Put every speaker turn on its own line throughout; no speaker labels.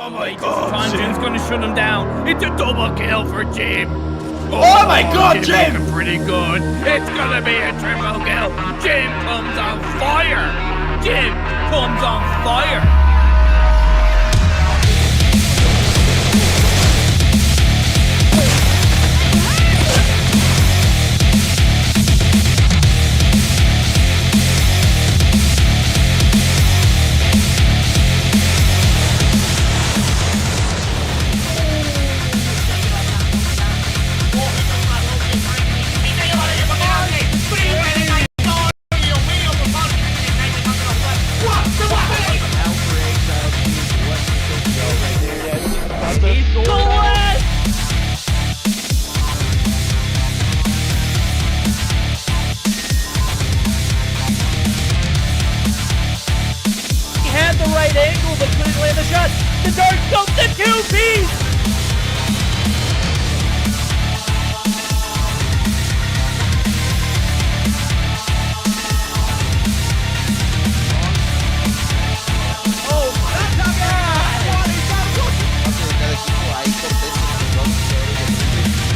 Oh my god, Tangen's gonna shut him down. It's a double kill for Jim.
Oh my god, Jim!
Looking pretty good. It's gonna be a triple kill. Jim comes on fire. Jim comes on fire.
Angle, but couldn't land the shot. The dart goes to 2-piece. Oh my God!
Cada equipo ahí contesta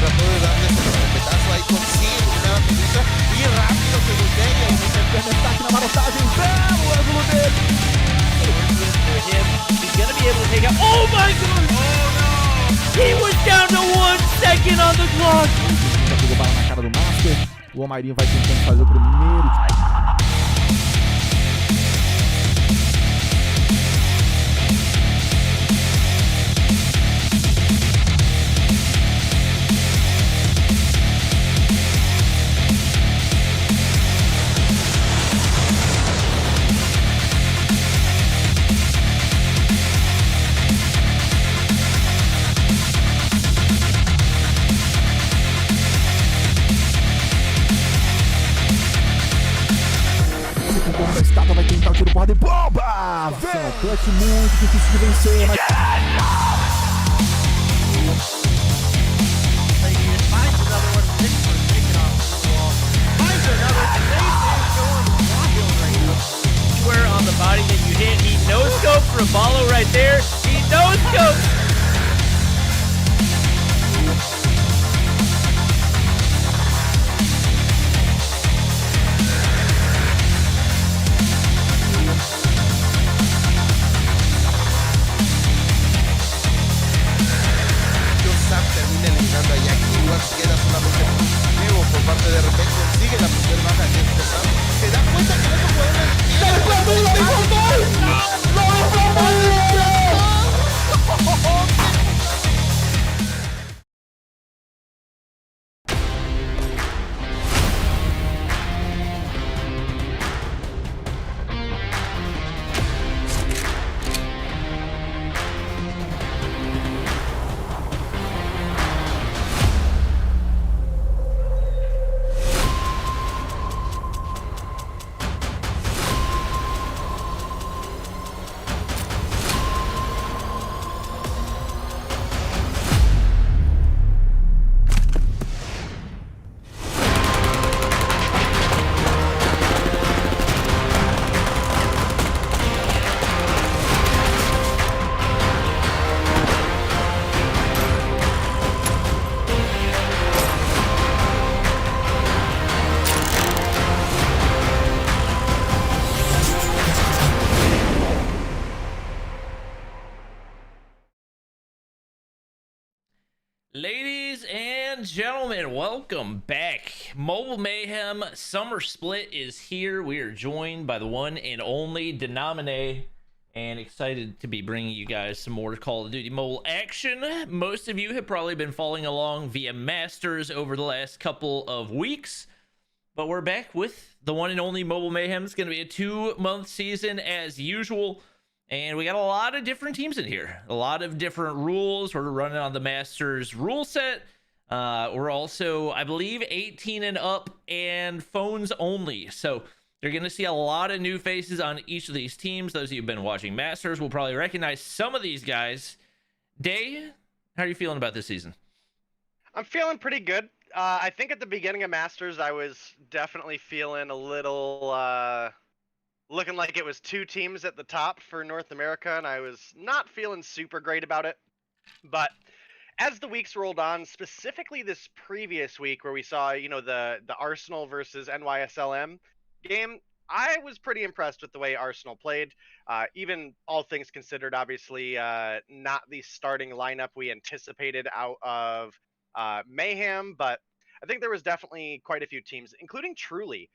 trató de darle ese respetazo ahí, consigue eliminar a Medusa y rápido se voltea y
destaque na marotagem, belo ângulo dele. For him, he's gonna be able to take out. Oh my God! Oh no! He was down to 1 second on the clock. Já pegou bala na cara do Master. O Omairinho vai tentando fazer o primeiro. Da estátua vai tentar o tiro porrada e bomba! Vem! Clutch muito difícil de vencer, mas... Where on the body that you hit, he no-scoped for Apollo right there. He no-scoped!
queda solamente vivo por parte de repente, consigue la primera baja de este Sam, se da cuenta que no
Ladies and gentlemen, welcome back. Mobile Mayhem Summer Split is here. We are joined by the one and only Denominate, and excited to be bringing you guys some more Call of Duty Mobile action. Most of you have probably been following along via Masters over the last couple of weeks, but we're back with the one and only Mobile Mayhem. It's going to be a 2-month season as usual. And we got a lot of different teams in here, a lot of different rules. We're running on the Masters rule set. We're also, I believe, 18 and up and phones only. So you're going to see a lot of new faces on each of these teams. Those of you who've been watching Masters will probably recognize some of these guys. Day, how are you feeling about this season?
I'm feeling pretty good. I think at the beginning of Masters, I was definitely feeling a little looking like it was 2 teams at the top for North America, and I was not feeling super great about it. But as the weeks rolled on, specifically this previous week where we saw, the Arsenal versus NYSLM game, I was pretty impressed with the way Arsenal played. Even all things considered, obviously, not the starting lineup we anticipated out of Mayhem, but I think there was definitely quite a few teams, including Truly.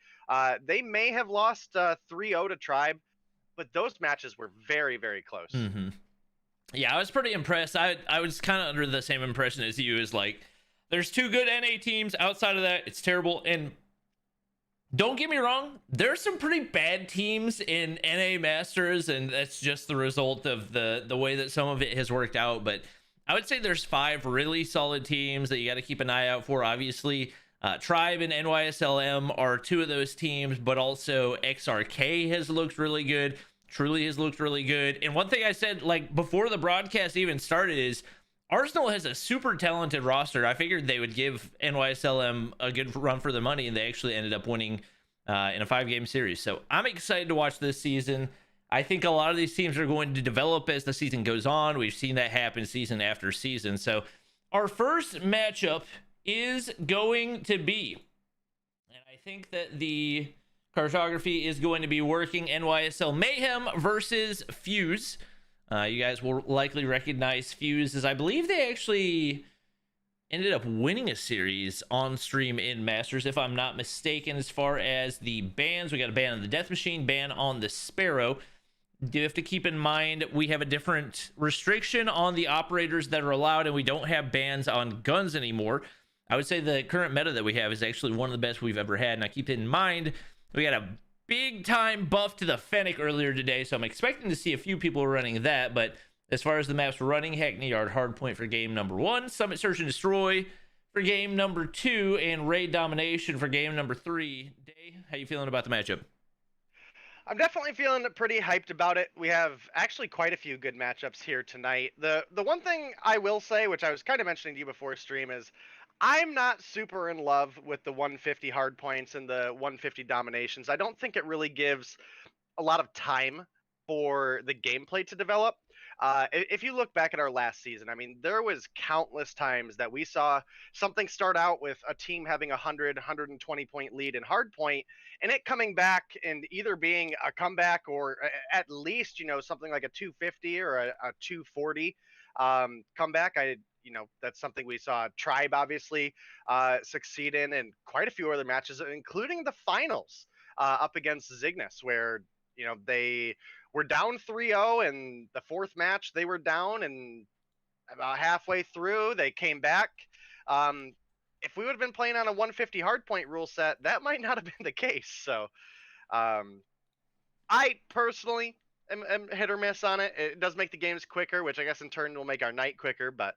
They may have lost 3-0 to Tribe, but those matches were very, very close.
Mm-hmm. Yeah, I was pretty impressed. I was kind of under the same impression as you. Is like, there's 2 good NA teams. Outside of that, it's terrible. And don't get me wrong, there's some pretty bad teams in NA Masters, and that's just the result of the way that some of it has worked out. But I would say there's 5 really solid teams that you got to keep an eye out for. Obviously, Tribe and NYSLM are 2 of those teams, but also XRK has looked really good. Truly has looked really good. And one thing I said, like, before the broadcast even started is Arsenal has a super talented roster. I figured they would give NYSLM a good run for the money, and they actually ended up winning in a 5-game series. So I'm excited to watch this season. I think a lot of these teams are going to develop as the season goes on. We've seen that happen season after season. So our first matchup is going to be, and I think that the cartography is going to be working, NYSL Mayhem versus Fuse. You guys will likely recognize Fuse, as I believe they actually ended up winning a series on stream in Masters, if I'm not mistaken. As far as the bans, we got a ban on the Death Machine, ban on the Sparrow. Do have to keep in mind we have a different restriction on the operators that are allowed, and we don't have bans on guns anymore. I would say the current meta that we have is actually one of the best we've ever had, and I keep in mind we got a big time buff to the Fennec earlier today, so I'm expecting to see a few people running that. But as far as the maps we're running, Hackney Yard Hardpoint for game number 1, Summit Search and Destroy for game number 2, and Raid Domination for game number 3. Day, how you feeling about the matchup?
I'm definitely feeling pretty hyped about it. We have actually quite a few good matchups here tonight. The one thing I will say, which I was kind of mentioning to you before stream, is I'm not super in love with the 150 hard points and the 150 dominations. I don't think it really gives a lot of time for the gameplay to develop. If you look back at our last season, I mean, there was countless times that we saw something start out with a team having a 120 point lead in hardpoint, and it coming back and either being a comeback or at least, something like a 250 or a 240 comeback. That's something we saw Tribe obviously succeed in, and quite a few other matches, including the finals up against Zygnus, where they were down 3-0, and the 4th match they were down, and about halfway through they came back. If we would have been playing on a 150 hardpoint rule set, that might not have been the case. So I personally am hit or miss on it. It does make the games quicker, which I guess in turn will make our night quicker, but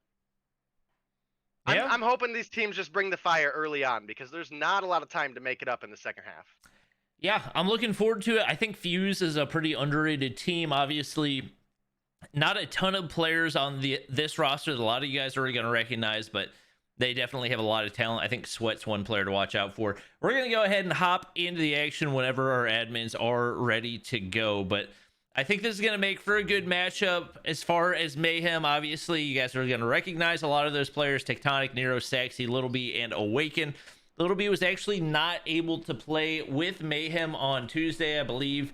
yeah. I'm hoping these teams just bring the fire early on, because there's not a lot of time to make it up in the second half.
Yeah, I'm looking forward to it. I think Fuse is a pretty underrated team. Obviously, not a ton of players on this roster that a lot of you guys are going to recognize, but they definitely have a lot of talent. I think Sweat's one player to watch out for. We're going to go ahead and hop into the action whenever our admins are ready to go, but I think this is going to make for a good matchup. As far as Mayhem, obviously, you guys are going to recognize a lot of those players: Tectonic, Nero, Saxy, Little B, and Awaken. Little B was actually not able to play with Mayhem on Tuesday, I believe,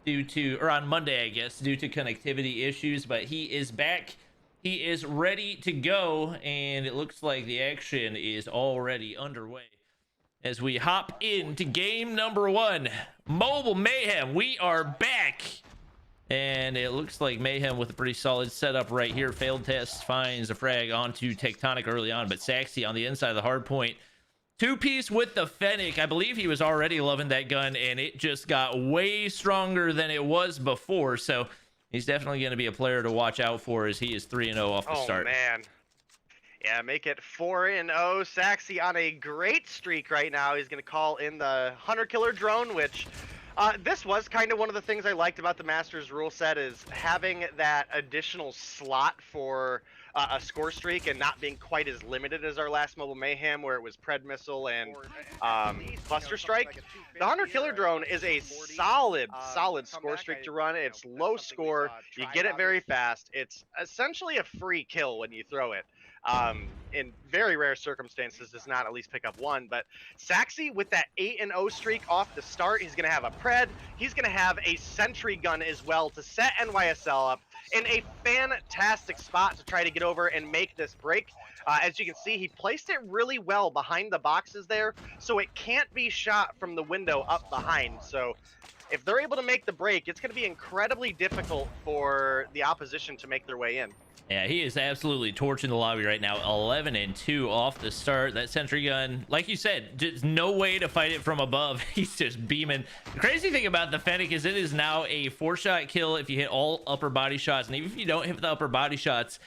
or on Monday, I guess, due to connectivity issues, but he is back. He is ready to go, and it looks like the action is already underway. As we hop into game number 1, Mobile Mayhem, we are back. And it looks like Mayhem with a pretty solid setup right here. Failed test finds a frag onto Tectonic early on, but Saxy on the inside of the hard point. 2-piece with the Fennec. I believe he was already loving that gun, and it just got way stronger than it was before. So he's definitely going to be a player to watch out for, as he is 3-0 off the start.
Oh, man. Yeah, make it 4-0. Saxy on a great streak right now. He's going to call in the Hunter Killer drone, which This was kind of one of the things I liked about the Masters rule set is having that additional slot for a score streak and not being quite as limited as our last Mobile Mayhem where it was Pred Missile and Buster Strike. The Hunter Killer Drone is a solid score streak to run. It's low score. You get it very fast. It's essentially a free kill when you throw it. In very rare circumstances does not at least pick up one, but Saxy with that 8-0 streak off the start, he's going to have a Pred, he's going to have a Sentry Gun as well to set NYSL up in a fantastic spot to try to get over and make this break. As you can see, he placed it really well behind the boxes there, so it can't be shot from the window up behind. So if they're able to make the break, it's going to be incredibly difficult for the opposition to make their way in.
Yeah, he is absolutely torching the lobby right now. 11-2 off the start. That Sentry Gun, like you said, just no way to fight it from above. He's just beaming. The crazy thing about the Fennec is it is now a 4-shot kill if you hit all upper body shots. And even if you don't hit the upper body shots,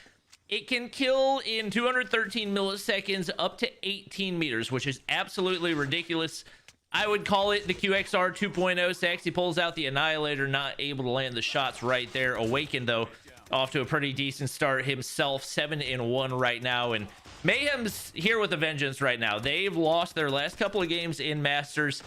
it can kill in 213 milliseconds up to 18 meters, which is absolutely ridiculous. I would call it the QXR 2.0. Saxy pulls out the Annihilator, not able to land the shots right there. Awakened, though, off to a pretty decent start himself, 7-1 right now. And Mayhem's here with a vengeance right now. They've lost their last couple of games in Masters.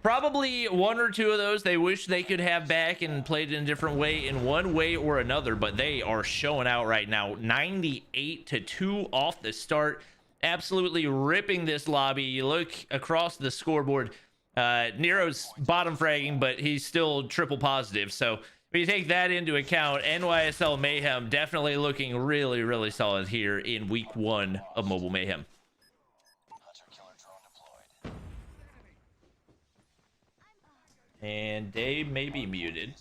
Probably one or two of those they wish they could have back and played in a different way in one way or another, but they are showing out right now. 98-2 off the start, absolutely ripping this lobby. You look across the scoreboard, Nero's bottom fragging, but he's still triple positive. So when you take that into account, NYSL Mayhem definitely looking really solid here in week 1 of Mobile Mayhem. And Dave may be muted.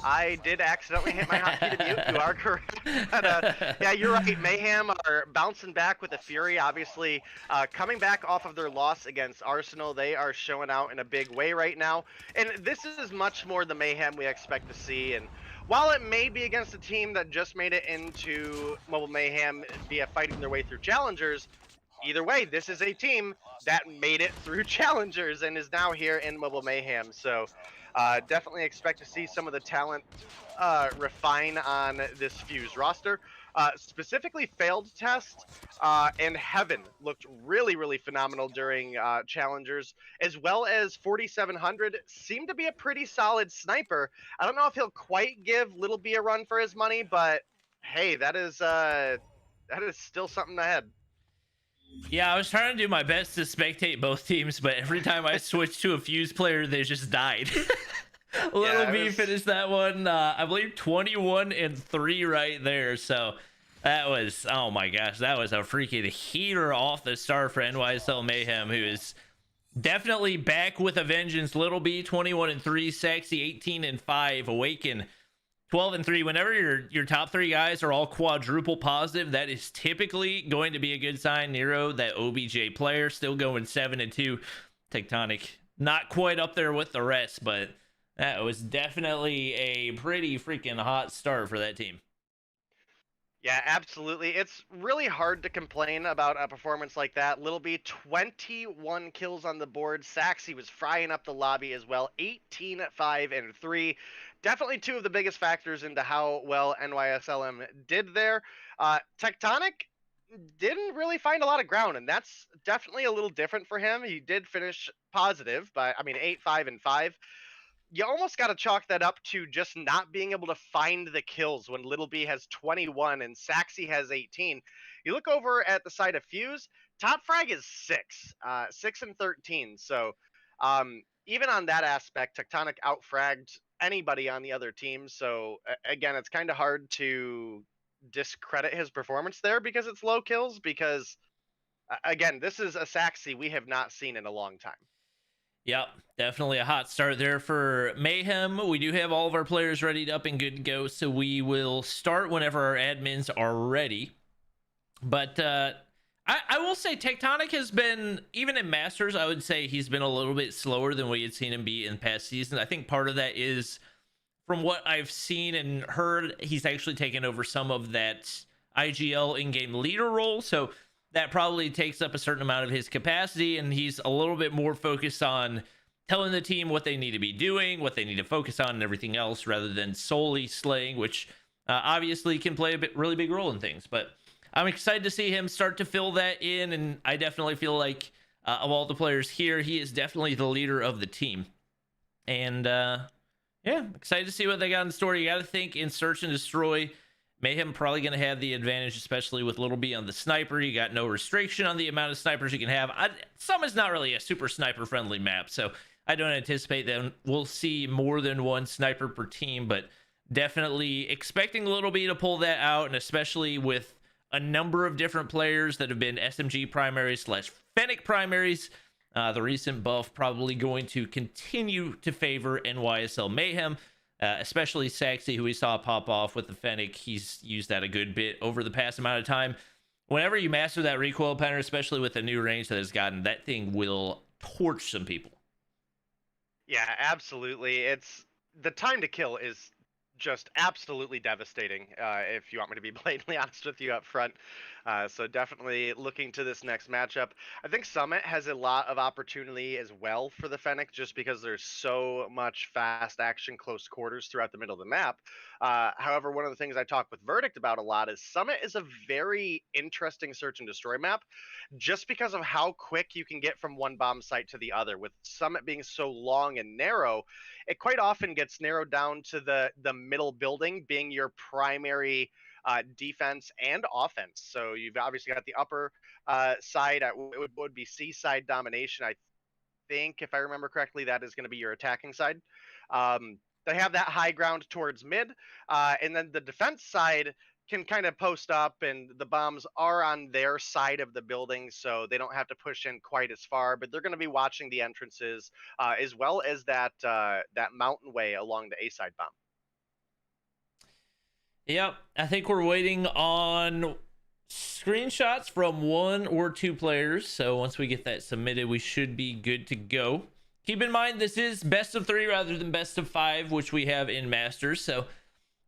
I did accidentally hit my hotkey to mute. You are correct. But, yeah, you're right. Mayhem are bouncing back with the Fury. Obviously, coming back off of their loss against Arsenal, they are showing out in a big way right now. And this is much more the Mayhem we expect to see. And while it may be against a team that just made it into Mobile Mayhem via fighting their way through Challengers, either way, this is a team that made it through Challengers and is now here in Mobile Mayhem. So definitely expect to see some of the talent refine on this Fuse roster. Specifically, Failed Test and Heaven looked really phenomenal during Challengers, as well as 4700 seemed to be a pretty solid sniper. I don't know if he'll quite give Little B a run for his money, but hey, that is still something ahead.
Yeah, I was trying to do my best to spectate both teams, but every time I switched to a Fuse player, they just died. Little B finished that one, I believe 21-3 right there. So that was, oh my gosh, that was a freaking heater off the start for NYSL Mayhem, who is definitely back with a vengeance. Little B 21-3, Saxy 18-5, Awaken 12-3. Whenever your top 3 guys are all quadruple positive, that is typically going to be a good sign. Nero, that OBJ player, still going 7-2. Tectonic, not quite up there with the rest, but that was definitely a pretty freaking hot start for that team.
Yeah, absolutely. It's really hard to complain about a performance like that. Little B, 21 kills on the board. Saxy was frying up the lobby as well, 18-5-3. Definitely 2 of the biggest factors into how well NYSLM did there. Tectonic didn't really find a lot of ground, and that's definitely a little different for him. He did finish positive, but I mean 8-5-5. You almost got to chalk that up to just not being able to find the kills when Little B has 21 and Saxy has 18. You look over at the side of Fuse, top frag is 6 and 13. So even on that aspect, Tectonic outfragged anybody on the other team. So again, it's kind of hard to discredit his performance there because it's low kills, because again, this is a Saxy we have not seen in a long time.
Yep, definitely a hot start there for Mayhem. We do have all of our players ready up and good to go, so we will start whenever our admins are ready. But I will say Tectonic has been, even in Masters, I would say he's been a little bit slower than we had seen him be in past seasons. I think part of that is, from what I've seen and heard, he's actually taken over some of that IGL in-game leader role, so that probably takes up a certain amount of his capacity, and he's a little bit more focused on telling the team what they need to be doing, what they need to focus on, and everything else, rather than solely slaying, which obviously can play a really big role in things. But I'm excited to see him start to fill that in, and I definitely feel like of all the players here, he is definitely the leader of the team. And yeah, excited to see what they got in store. You got to think in search and destroy, Mayhem probably going to have the advantage, especially with Little B on the sniper. You got no restriction on the amount of snipers you can have. Summit's not really a super sniper friendly map, so I don't anticipate that we'll see more than one sniper per team, but definitely expecting Little B to pull that out, and especially with a number of different players that have been SMG primaries / Fennec primaries. The recent buff probably going to continue to favor NYSL Mayhem, especially Saxy, who we saw pop off with the Fennec. He's used that a good bit over the past amount of time. Whenever you master that recoil pattern, especially with the new range that has gotten, that thing will torch some people.
Yeah, absolutely. It's the time to kill is just absolutely devastating, if you want me to be blatantly honest with you up front. So definitely looking to this next matchup. I think Summit has a lot of opportunity as well for the Fennec, just because there's so much fast action close quarters throughout the middle of the map. However, one of the things I talk with Verdict about a lot is Summit is a very interesting search and destroy map, just because of how quick you can get from one bomb site to the other. With Summit being so long and narrow, it quite often gets narrowed down to the middle building being your primary defense and offense. So you've obviously got the upper side. It would be C side domination. I think, if I remember correctly, that is going to be your attacking side. They have that high ground towards mid, and then the defense side can kind of post up, and the bombs are on their side of the building, so they don't have to push in quite as far, but they're going to be watching the entrances, as well as that mountain way along the A side bomb.
Yep, I think we're waiting on screenshots from 1 or 2 players, so once we get that submitted, we should be good to go. Keep in mind, this is best of 3 rather than best of 5, which we have in Masters, so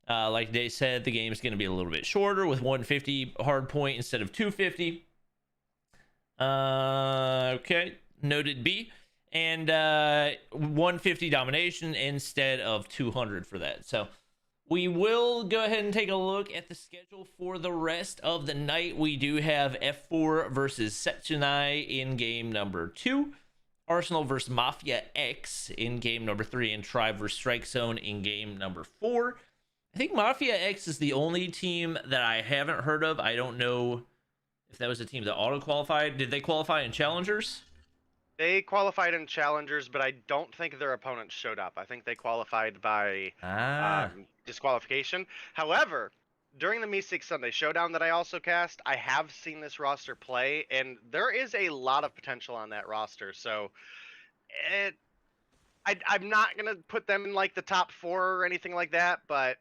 like Day said, the game is going to be a little bit shorter with 150 hard point instead of 250. Okay, noted B. And 150 domination instead of 200 for that. So we will go ahead and take a look at the schedule for the rest of the night. We do have F4 versus Setsunai in game number 2. Arsenal versus Mafia X in game number 3. And Tribe versus Strike Zone in game number 4. I think Mafia X is the only team that I haven't heard of. I don't know if that was a team that auto-qualified. Did they qualify in Challengers?
They qualified in Challengers, but I don't think their opponents showed up. I think they qualified by disqualification. However, during the Me6 Sunday Showdown that I also cast, I have seen this roster play, and there is a lot of potential on that roster. So I'm not going to put them in like the top 4 or anything like that, but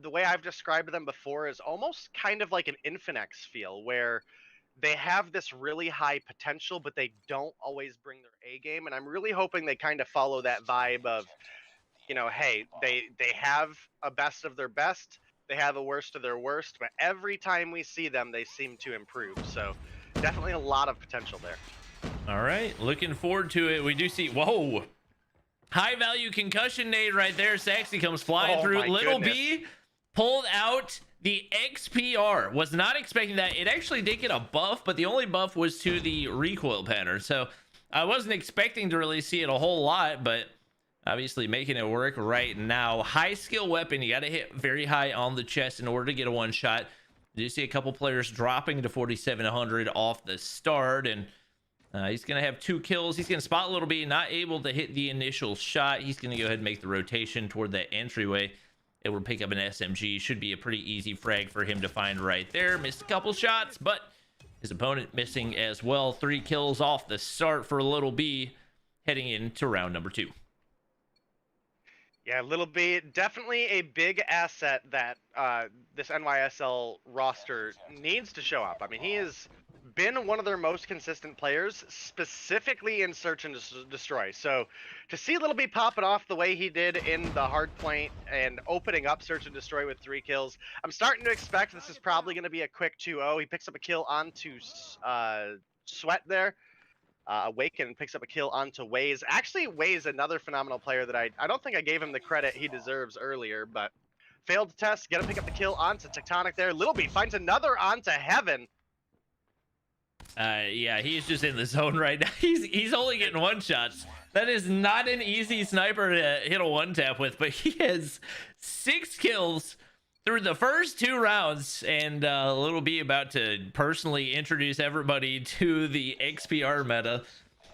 the way I've described them before is almost kind of like an Infinex feel, where they have this really high potential, but they don't always bring their A game. And I'm really hoping they kind of follow that vibe of, you know, hey, they have a best of their best, they have a worst of their worst, but every time we see them, they seem to improve. So definitely a lot of potential there.
All right, looking forward to it. We do see, whoa, high value concussion nade right there. Saxy comes flying through. Little B pulled out the XPR. Was not expecting that. It actually did get a buff, but the only buff was to the recoil pattern. So I wasn't expecting to really see it a whole lot, but obviously making it work right now. High skill weapon. You got to hit very high on the chest in order to get a one shot. You see a couple players dropping to 4,700 off the start, and he's going to have 2 kills. He's going to spot Little B, not able to hit the initial shot. He's going to go ahead and make the rotation toward that entryway. It will pick up an SMG. Should be a pretty easy frag for him to find right there. Missed a couple shots, but his opponent missing as well. 3 kills off the start for Little B, heading into round number 2.
Yeah, Little B, definitely a big asset that this NYSL roster needs to show up. I mean, he has been one of their most consistent players, specifically in Search and Destroy. So to see Little B pop it off the way he did in the hard point and opening up Search and Destroy with 3 kills, I'm starting to expect this is probably going to be a quick 2-0. He picks up a kill onto Sweat there. Awaken picks up a kill onto Waze. Actually, Waze, another phenomenal player that I don't think I gave him the credit he deserves earlier, but failed to test. Gonna pick up the kill onto Tectonic there. Little B finds another onto Heaven.
Yeah, he's just in the zone right now. He's only getting one shots. That is not an easy sniper to hit a one tap with, but he has 6 kills through the first 2 rounds, and Little B about to personally introduce everybody to the XPR meta,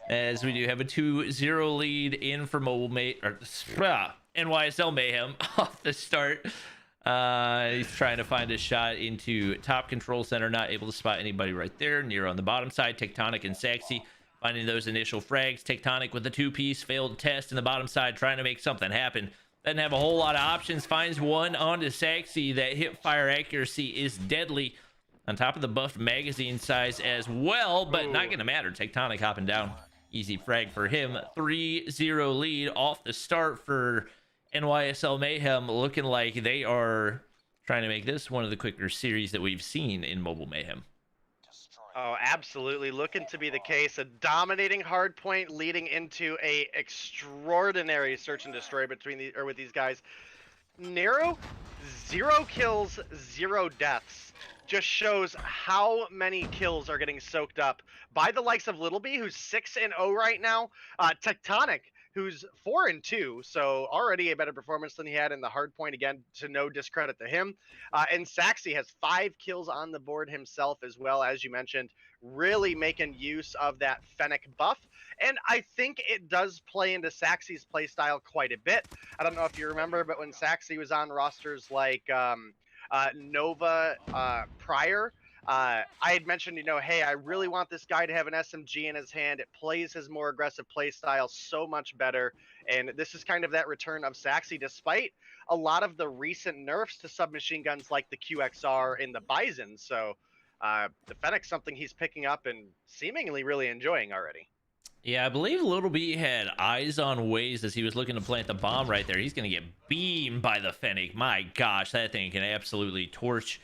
as we do have a 2-0 lead in for NYSL Mayhem off the start. He's trying to find a shot into top control center, not able to spot anybody right there. Near on the bottom side, Tectonic and Saxy finding those initial frags. Tectonic with the 2-piece, failed test in the bottom side, trying to make something happen. Doesn't have a whole lot of options. Finds one onto Saxy. That hip fire accuracy is deadly. On top of the buffed magazine size as well, but not going to matter. Tectonic hopping down. Easy frag for him. 3-0 lead off the start for NYSL Mayhem, looking like they are trying to make this one of the quicker series that we've seen in Mobile Mayhem.
Oh, absolutely. Looking to be the case. A dominating hard point leading into a extraordinary search and destroy with these guys. Nero, 0 kills, 0 deaths. Just shows how many kills are getting soaked up by the likes of Little B, who's 6-0 right now. Tectonic, who's 4-2, so already a better performance than he had in the hard point, again, to no discredit to him. And Saxy has 5 kills on the board himself as well, as you mentioned, really making use of that Fennec buff. And I think it does play into Saxy's playstyle quite a bit. I don't know if you remember, but when Saxy was on rosters like Nova prior, I had mentioned, hey, I really want this guy to have an SMG in his hand. It plays his more aggressive play style so much better. And this is kind of that return of Saxy, despite a lot of the recent nerfs to submachine guns like the QXR and the Bison. So the Fennec's something he's picking up and seemingly really enjoying already.
Yeah, I believe Little B had eyes on Waze as he was looking to plant the bomb right there. He's going to get beamed by the Fennec. My gosh, that thing can absolutely torch.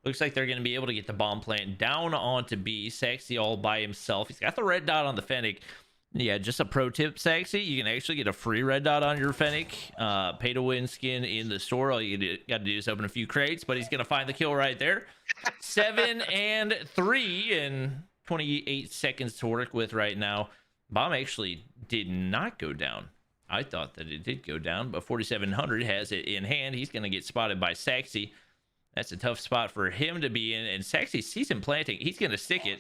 Looks like they're going to be able to get the bomb plant down onto B. Saxy all by himself. He's got the red dot on the Fennec. Yeah, just a pro tip, Saxy. You can actually get a free red dot on your Fennec. Pay to win skin in the store. All you got to do is open a few crates, but he's going to find the kill right there. 7-3 and 28 seconds to work with right now. Bomb actually did not go down. I thought that it did go down, but 4700 has it in hand. He's going to get spotted by Saxy. That's a tough spot for him to be in, and Saxy sees him planting. He's going to stick it.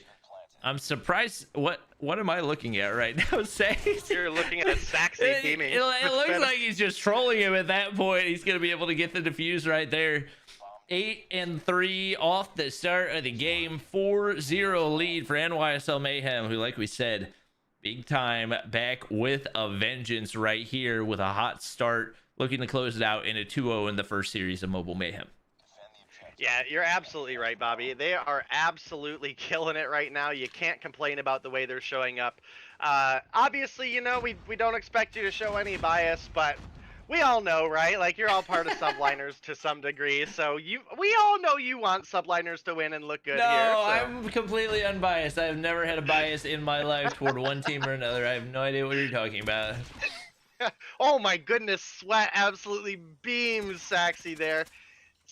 I'm surprised. What am I looking at right now, Saxy?
You're looking at a Saxy beaming.
It looks like he's just trolling him at that point. He's going to be able to get the defuse right there. 8-3 off the start of the game. 4-0 lead for NYSL Mayhem, who, like we said, big time back with a vengeance right here with a hot start, looking to close it out in a 2-0 in the first series of Mobile Mayhem.
Yeah, you're absolutely right, Bobby. They are absolutely killing it right now. You can't complain about the way they're showing up. Obviously, we don't expect you to show any bias, but we all know, right? Like, you're all part of subliners to some degree, so we all know you want subliners to win and look good here.
No, I'm completely unbiased. I've never had a bias in my life toward one team or another. I have no idea what you're talking about.
Oh my goodness, Sweat absolutely beams Saxy there.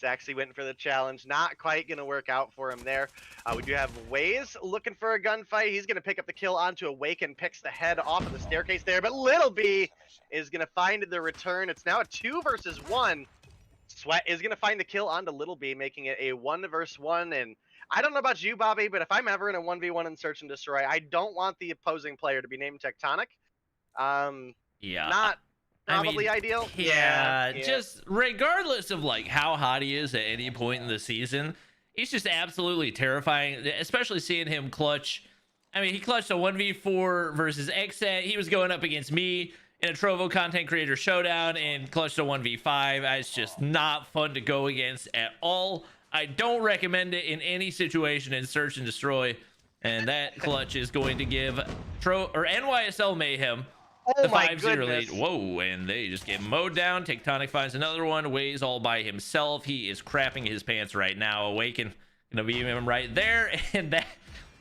Saxy went for the challenge. Not quite going to work out for him there. We do have Waze looking for a gunfight. He's going to pick up the kill onto Awaken, picks the head off of the staircase there. But Little B is going to find the return. It's now a 2 versus 1. Sweat is going to find the kill onto Little B, making it a 1 versus 1. And I don't know about you, Bobby, but if I'm ever in a 1v1 in Search and Destroy, I don't want the opposing player to be named Tectonic.
Yeah.
Not probably ideal.
Yeah, just regardless of like how hot he is at any point in the season, he's just absolutely terrifying, especially seeing him clutch. I mean, he clutched a 1v4 versus Xset. He was going up against me in a Trovo content creator showdown and clutched a 1v5. It's just not fun to go against at all. I don't recommend it in any situation in Search and Destroy. And that clutch is going to give NYSL Mayhem the 5-0 lead. Whoa, and they just get mowed down. Tectonic finds another one. Waze all by himself. He is crapping his pants right now. Awaken gonna beam him right there, and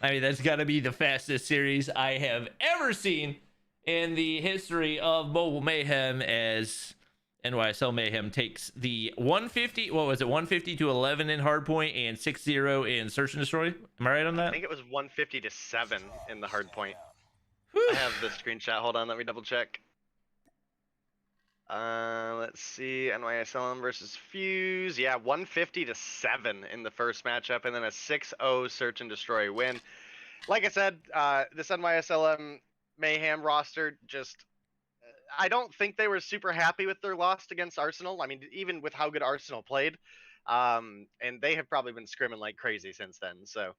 I mean, that's got to be the fastest series I have ever seen in the history of Mobile Mayhem, as NYSL Mayhem takes the 150, what was it, 150 to 11 in hardpoint and 6-0 in search and destroy. Am I right on that?
I think it was 150 to 7 in the hard point.
Whew.
I have the screenshot. Hold on, let me double check. Let's see. NYSLM versus Fuse. Yeah, 150 to 7 in the first matchup, and then a 6-0 search and destroy win. Like I said, this NYSLM Mayhem roster just. I don't think they were super happy with their loss against Arsenal. I mean, even with how good Arsenal played, and they have probably been scrimming like crazy since then. So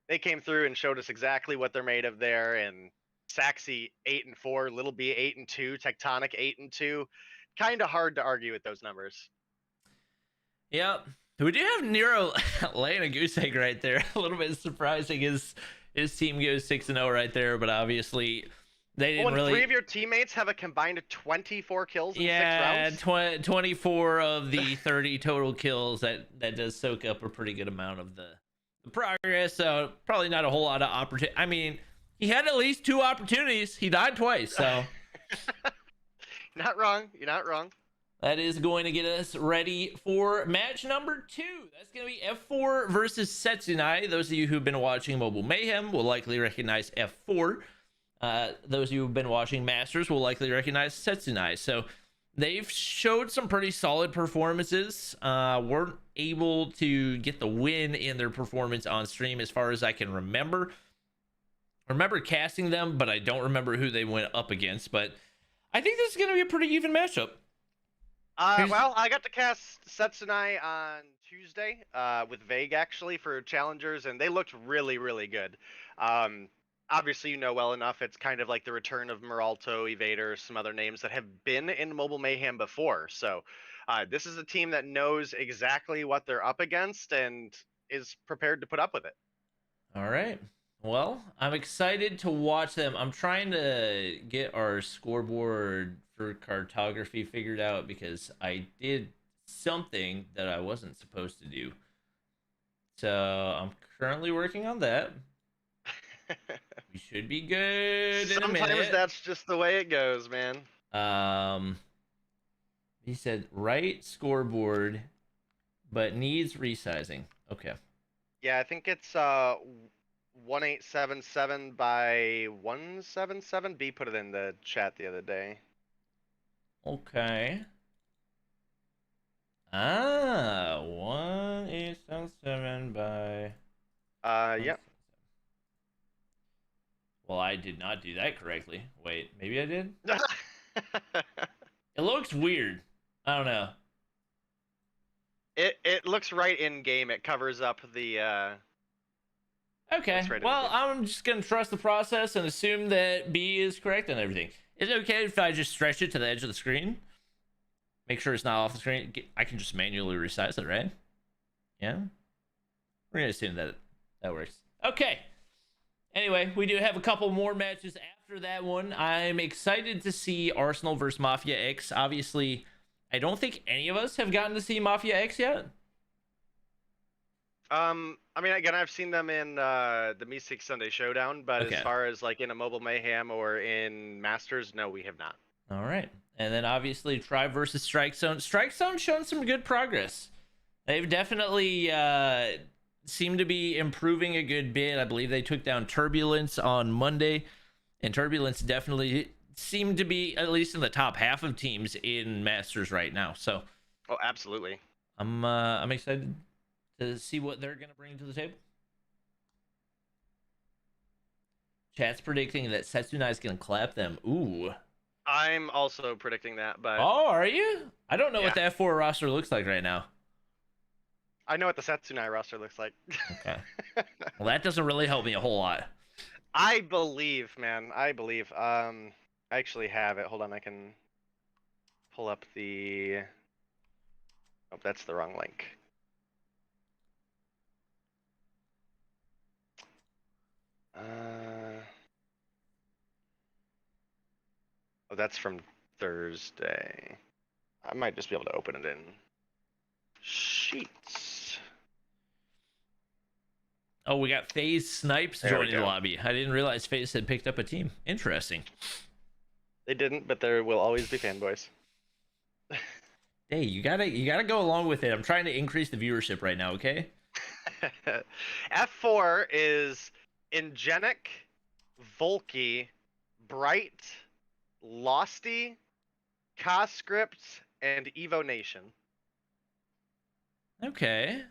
they came through and showed us exactly what they're made of there. And Saxy 8-4, Little B 8-2, Tectonic 8-2. Kind of hard to argue with those numbers.
Yep. We do have Nero laying a goose egg right there. A little bit surprising his team goes 6-0 right there, but obviously they didn't really.
3 of your teammates have a combined 24 kills in 6 rounds.
Yeah, 24 of the 30 total kills. That does soak up a pretty good amount of the progress. So probably not a whole lot of opportunity. I mean, he had at least 2 opportunities. He died twice, so.
Not wrong. You're not wrong.
That is going to get us ready for match number 2. That's going to be F4 versus Setsunai. Those of you who've been watching Mobile Mayhem will likely recognize F4. Those of you who've been watching Masters will likely recognize Setsunai. So they've showed some pretty solid performances. Weren't able to get the win in their performance on stream as far as I can remember. I remember casting them, but I don't remember who they went up against. But I think this is going to be a pretty even matchup.
Well, I got to cast Setsunai on Tuesday with Vague, actually, for Challengers, and they looked really, really good. Obviously, you know well enough, it's kind of like the return of Meralto, Evader, some other names that have been in Mobile Mayhem before. So this is a team that knows exactly what they're up against and is prepared to put up with it.
All right. Well, I'm excited to watch them. I'm trying to get our scoreboard for cartography figured out because I did something that I wasn't supposed to do. So I'm currently working on that. We should be good in a minute.
Sometimes that's just the way it goes, man.
He said right scoreboard, but needs resizing. Okay.
Yeah, I think it's 1877 by 177. B put it in the chat the other day.
Okay. 1877 by.
Yep.
Well, I did not do that correctly. Wait, maybe I did? It looks weird. I don't know.
It looks right in game. It covers up the
Okay.
right
Well, I'm just gonna trust the process and assume that B is correct and everything. Is it okay if I just stretch it to the edge of the screen? Make sure it's not off the screen. I can just manually resize it, right? Yeah. We're gonna assume that works. Okay. Anyway, we do have a couple more matches after that one. I'm excited to see Arsenal versus Mafia X. Obviously, I don't think any of us have gotten to see Mafia X yet.
I mean, again, I've seen them in the Mystic Sunday Showdown, but
Okay.
as far as like in a Mobile Mayhem or in Masters, no, we have not.
All right. And then obviously Tribe versus Strike Zone. Strike Zone shown some good progress. They've definitely seem to be improving a good bit. I believe they took down Turbulence on Monday, and Turbulence definitely seemed to be at least in the top half of teams in Masters right now. So,
Oh, absolutely.
I'm excited to see what they're gonna bring to the table. Chat's predicting that Setsunai is gonna clap them. Ooh.
I'm also predicting that, but
Oh, are you? I don't know what the
Yeah.
F4 roster looks like right now.
I know what the Setsunai roster looks like.
Okay. Well, that doesn't really help me a whole lot.
I believe, man. I believe. I actually have it. Hold on, I can pull up the. Oh, that's the wrong link. Oh, that's from Thursday. I might just be able to open it in Sheets.
Oh, we got FaZe Snipes
There we
joining the
go.
lobby. I didn't realize FaZe had picked up a team. Interesting.
They didn't, but there will always be fanboys.
Hey, you gotta go along with it. I'm trying to increase the viewership right now, okay?
F4 is Ingenic, Volky, Bright, Losty, Conscript, and Evo Nation.
Okay.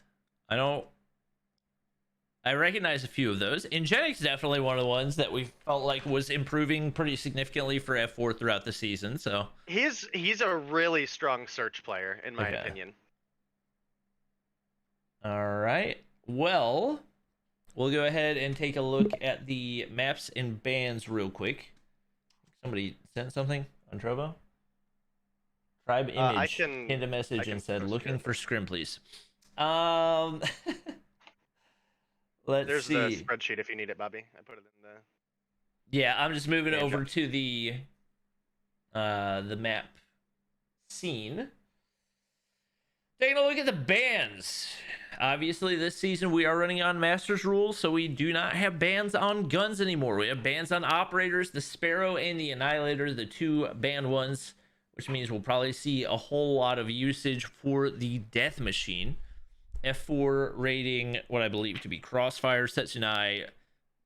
I recognize a few of those. Ingenic's definitely one of the ones that we felt like was improving pretty significantly for F4 throughout the season, so
He's a really strong search player, in my
Okay.
opinion.
all right. Well, we'll go ahead and take a look at the maps and bans real quick. Somebody sent something on Trovo? Tribe
I
image
can-
pinned a message
can
and said,
post
looking
it.
for scrim, please. Let's
There's
see.
the spreadsheet if you need it, Bobby. I put it in the.
Yeah, I'm just moving
Yeah,
over
Joe.
to the map scene. Taking a look at the bans. Obviously, this season we are running on Masters rules, so we do not have bans on guns anymore. We have bans on operators, the Sparrow and the Annihilator, the two banned ones, which means we'll probably see a whole lot of usage for the Death Machine. F4 rating what I believe to be Crossfire, Setsunai.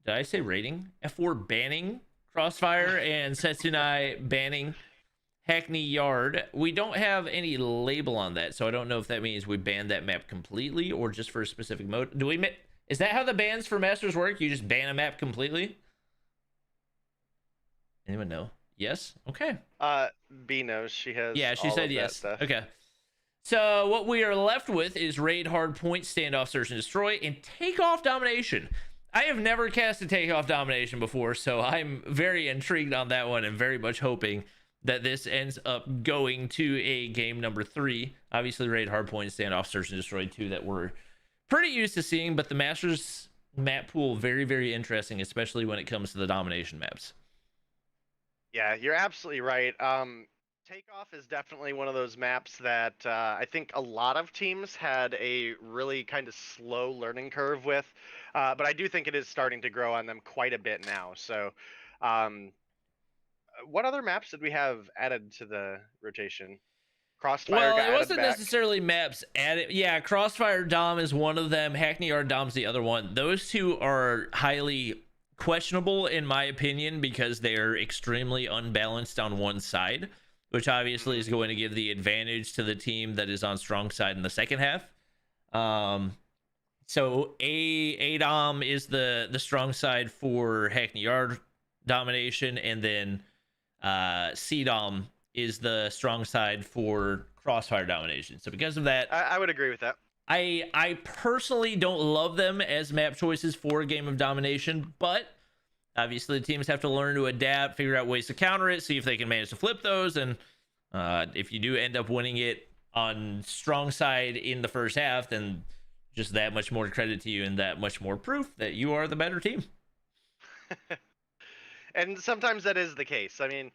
Did I say rating? F4 banning Crossfire and Setsunai banning Hackney Yard. We don't have any label on that, so I don't know if that means we banned that map completely or just for a specific mode. Is that how the bans for Masters work? You just ban a map completely? Anyone know? Yes? Okay.
B knows she has.
Yeah, she
all
said
of that
yes.
stuff.
Okay. So what we are left with is raid, hard point, standoff, search and destroy, and takeoff domination. I have never cast a takeoff domination before, so I'm very intrigued on that one and very much hoping that this ends up going to a game number 3. Obviously, raid, hard point, standoff, search and destroy 2 that we're pretty used to seeing, but the Masters map pool very, very interesting, especially when it comes to the domination maps.
Yeah, you're absolutely right. Takeoff is definitely one of those maps that I think a lot of teams had a really kind of slow learning curve with, but I do think it is starting to grow on them quite a bit now. So, what other maps did we have added to the rotation? Crossfire
Well,
got
it
added
wasn't
back.
necessarily maps added. Yeah, Crossfire Dom is one of them. Hackney Yard Dom's the other one. Those two are highly questionable in my opinion because they're extremely unbalanced on one side, which obviously is going to give the advantage to the team that is on strong side in the second half. So A Dom is the strong side for Hackney Yard domination, and then C Dom is the strong side for Crossfire domination. So because of that,
I would agree with that.
I personally don't love them as map choices for a game of domination, but obviously the teams have to learn to adapt, figure out ways to counter it, see if they can manage to flip those, and if you do end up winning it on strong side in the first half, then just that much more credit to you and that much more proof that you are the better team.
And sometimes that is the case. I mean,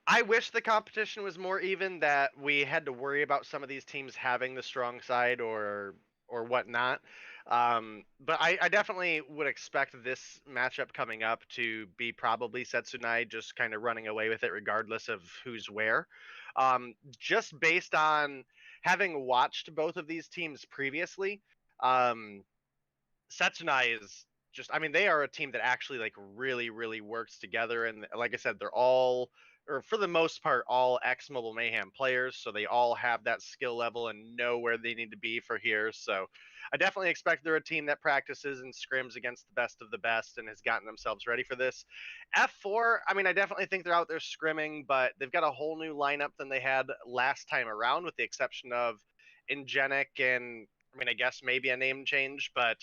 I wish the competition was more even, that we had to worry about some of these teams having the strong side or whatnot. But I definitely would expect this matchup coming up to be probably Setsunai just kind of running away with it regardless of who's where. Just based on having watched both of these teams previously, Setsunai is just, I mean, they are a team that actually like really works together, and like I said, they're all, or for the most part, all ex-Mobile Mayhem players, so they all have that skill level and know where they need to be for here. So I definitely expect they're a team that practices and scrims against the best of the best and has gotten themselves ready for this. F4, I mean, I definitely think they're out there scrimming, but they've got a whole new lineup than they had last time around, with the exception of Ingenic and, I mean, I guess maybe a name change, but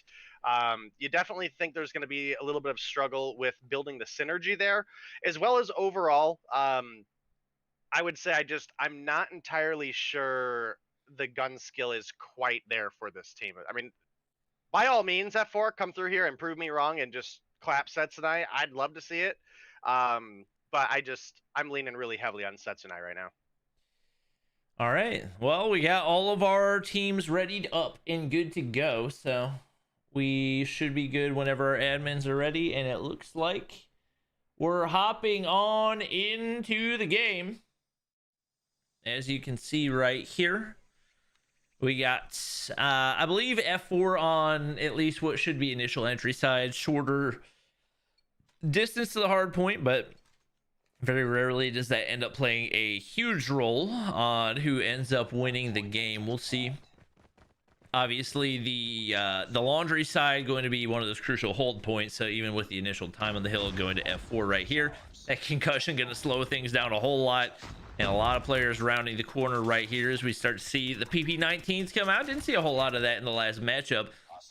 you definitely think there's going to be a little bit of struggle with building the synergy there, as well as overall. I would say I'm not entirely sure the gun skill is quite there for this team. I mean, by all means, F4, come through here and prove me wrong and just clap Setsunai. I'd love to see it. But I'm leaning really heavily on Setsunai right now.
All right. Well, we got all of our teams readied up and good to go. So we should be good whenever our admins are ready, and it looks like we're hopping on into the game. As you can see right here, we got I believe F4 on at least what should be initial entry side, shorter distance to the hard point, but very rarely does that end up playing a huge role on who ends up winning the game. We'll see. Obviously, the laundry side going to be one of those crucial hold points. So even with the initial time on the hill going to F4 right here, that concussion going to slow things down a whole lot. And a lot of players rounding the corner right here as we start to see the PP19s come out. Didn't see a whole lot of that in the last matchup,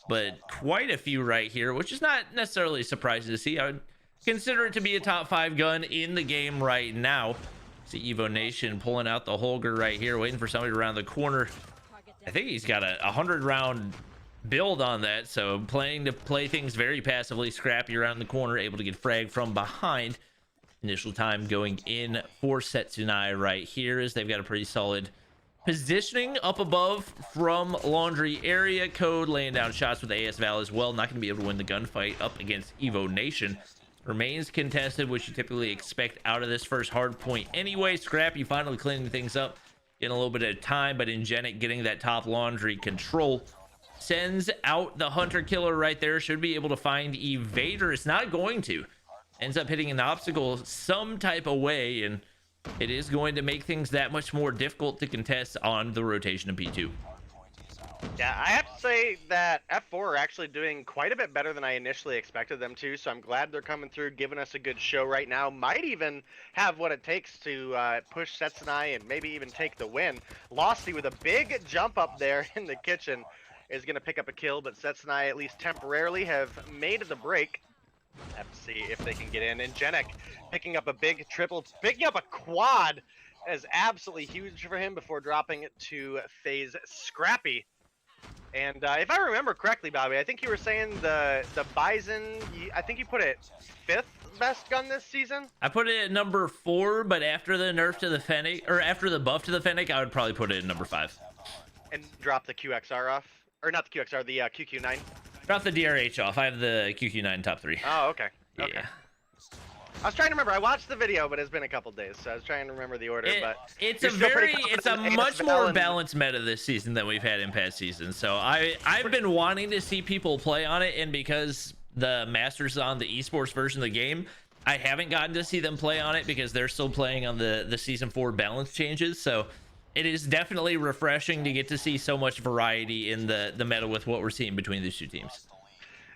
but quite a few right here, which is not necessarily surprising to see. I would consider it to be a top 5 gun in the game right now. See Evo Nation pulling out the Holger right here, waiting for somebody around the corner. I think he's got a 100-round build on that, so planning to play things very passively. Scrappy around the corner, able to get fragged from behind. Initial time going in for Setsunai right here, as they've got a pretty solid positioning up above from laundry area. Code laying down shots with AS Val as well. Not going to be able to win the gunfight up against Evo Nation. Remains contested, which you typically expect out of this first hard point anyway. Scrappy finally cleaning things up in a little bit of time, but Ingenic getting that top laundry control. Sends out the hunter killer right there. Should be able to find Evader. It's not going to. Ends up hitting an obstacle some type of way, and it is going to make things that much more difficult to contest on the rotation of P2.
Yeah, I have to say that F4 are actually doing quite a bit better than I initially expected them to, so I'm glad they're coming through, giving us a good show right now. Might even have what it takes to push Setsunai and maybe even take the win. Losty with a big jump up there in the kitchen is going to pick up a kill, but Setsunai at least temporarily have made the break. Have to see if they can get in. And Genic picking up a big triple, picking up a quad is absolutely huge for him before dropping it to phase Scrappy. And if I remember correctly, Bobby, I think you were saying the Bison, I think you put it 5th best gun this season?
I put it at number 4, but after the nerf to the Fennec, or after the buff to the Fennec, I would probably put it at number 5.
And drop the QXR off? Or not the QXR, the QQ9?
Drop the DRH off. I have the QQ9 top 3.
Oh, okay.
Yeah.
Okay. I was trying to remember. I watched the video, but it's been a couple days, so I was trying to remember the order. But
it's
it's
a much more balanced meta this season than we've had in past seasons. So I've been wanting to see people play on it, and because the Masters on the esports version of the game, I haven't gotten to see them play on it because they're still playing on the season 4 balance changes. So it is definitely refreshing to get to see so much variety in the meta with what we're seeing between these two teams.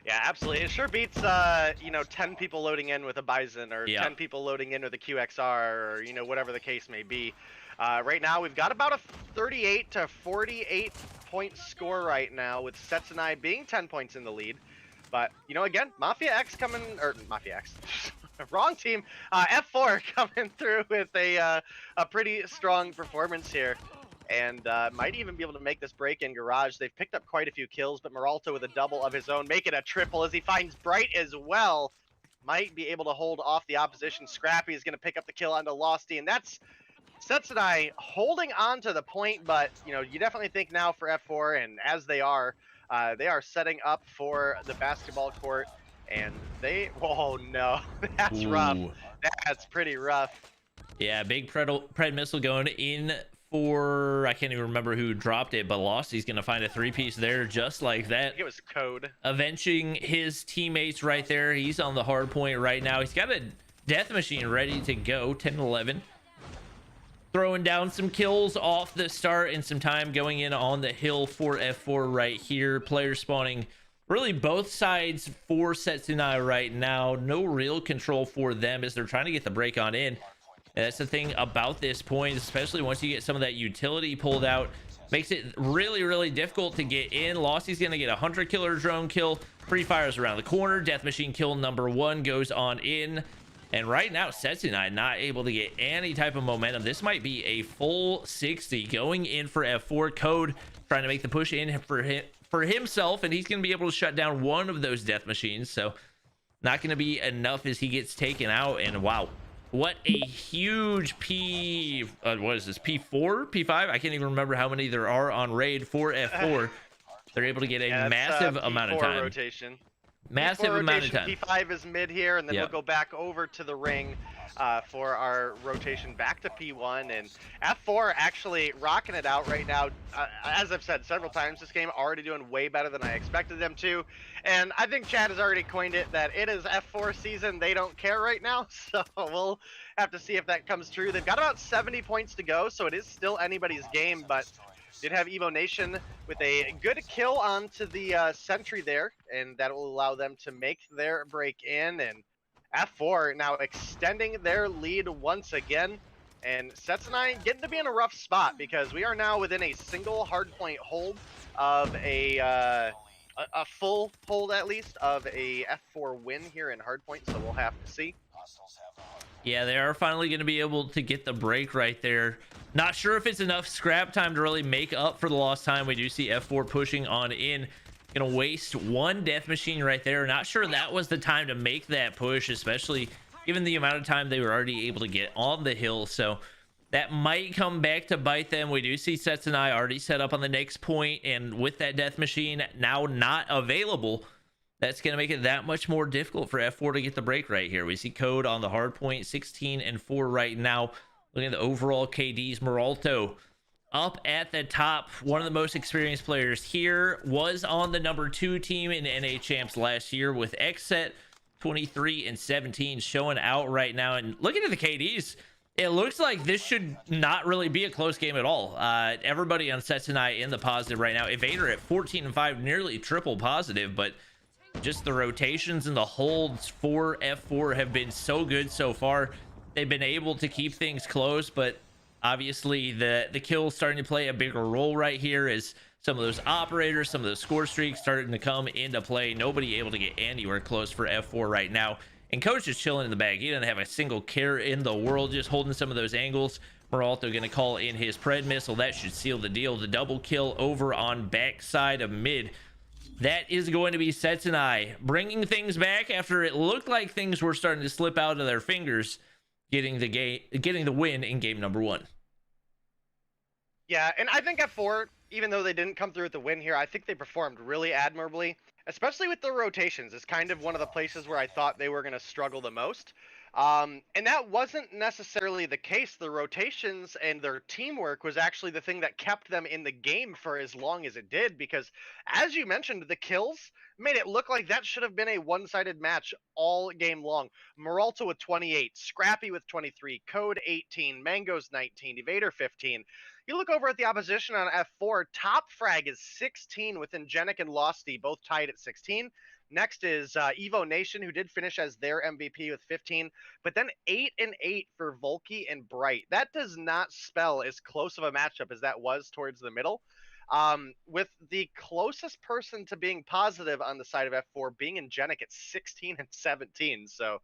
Yeah, absolutely. It sure beats, 10 people loading in with a Bison or 10 people loading in with a QXR or, whatever the case may be. Right now, we've got about a 38 to 48 point score right now with Setsunai being 10 points in the lead. But, again, Mafia X coming, or Mafia X, wrong team, F4 coming through with a pretty strong performance here. And might even be able to make this break in Garage. They've picked up quite a few kills, but Meralto with a double of his own, make it a triple as he finds Bright as well. Might be able to hold off the opposition. Scrappy is going to pick up the kill onto Losty, and that's Setsunai holding on to the point, but, you definitely think now for F4, and as they are setting up for the basketball court, and oh no, that's rough. That's pretty rough.
Yeah, big Pred missile going in for, I can't even remember who dropped it, but Losty's going to find a 3-piece there just like that.
I think it was Code.
Avenging his teammates right there. He's on the hard point right now. He's got a death machine ready to go, 10-11. Throwing down some kills off the start and some time going in on the hill for F4 right here. Players spawning really both sides for Setsunai right now. No real control for them as they're trying to get the break on in. And that's the thing about this point, especially once you get some of that utility pulled out, makes it really, really difficult to get in. Losty's going to get a hunter killer drone kill. Free fires around the corner. Death machine kill number 1 goes on in. And right now, Setsunai not able to get any type of momentum. This might be a full 60 going in for F4. Code trying to make the push in for himself, and he's going to be able to shut down one of those death machines. So not going to be enough as he gets taken out. And wow. What a huge what is this, P4, P5? I can't even remember how many there are on raid for F4. they're able to get a
Yeah, that's,
massive amount of
P4
time.
rotation.
Massive
P4
amount of
rotation,
time.
P5 is mid here, and then
Yep.
we'll go back over to the ring for our rotation back to P1. And F4 actually rocking it out right now. As I've said several times, this game already doing way better than I expected them to. And I think Chad has already coined it that it is F4 season. They don't care right now. So we'll have to see if that comes true. They've got about 70 points to go, so it is still anybody's game, but did have Evo Nation with a good kill onto the sentry there, and that will allow them to make their break in. And F4 now extending their lead once again. And Sets and I getting to be in a rough spot because we are now within a single hardpoint hold of a full hold at least of a F4 win here in hardpoint. So we'll have to see.
Yeah, they are finally going to be able to get the break right there. Not sure if it's enough scrap time to really make up for the lost time. We do see F4 pushing on in. Going to waste one death machine right there. Not sure that was the time to make that push, especially given the amount of time they were already able to get on the hill. So that might come back to bite them. We do see Sets and I already set up on the next point, and with that death machine now not available, that's going to make it that much more difficult for F4 to get the break right here. We see COD on the hard point, 16-4 right now. Looking at the overall KDs, Meralto up at the top. One of the most experienced players here, was on the number 2 team in NA Champs last year with XSET, 23-17, showing out right now. And looking at the KDs, it looks like this should not really be a close game at all. Everybody on Sets and I in the positive right now. Evader at 14-5, nearly triple positive, but just the rotations and the holds for F4 have been so good so far. They've been able to keep things close, but obviously the kills starting to play a bigger role right here as some of those operators, some of those score streaks starting to come into play. Nobody able to get anywhere close for F4 right now. And Coach is chilling in the bag. He doesn't have a single care in the world, just holding some of those angles. We're also going to call in his Pred missile. That should seal the deal. The double kill over on backside of mid. That is going to be Sets and I bringing things back after it looked like things were starting to slip out of their fingers, getting the win in game number 1.
Yeah, and I think F4, even though they didn't come through with the win here, I think they performed really admirably, especially with the rotations. It's kind of one of the places where I thought they were going to struggle the most. And that wasn't necessarily the case. The rotations and their teamwork was actually the thing that kept them in the game for as long as it did, because as you mentioned, the kills made it look like that should have been a one-sided match all game long. Meralto with 28, Scrappy with 23, COD 18, Mangoes 19, Evader 15. You look over at the opposition on F4, top frag is 16 with Ingenic and Losty both tied at 16. Next is Evo Nation, who did finish as their MVP with 15, but then 8-8 for Volky and Bright. That does not spell as close of a matchup as that was towards the middle. With the closest person to being positive on the side of F4 being Ingenic at 16-17. So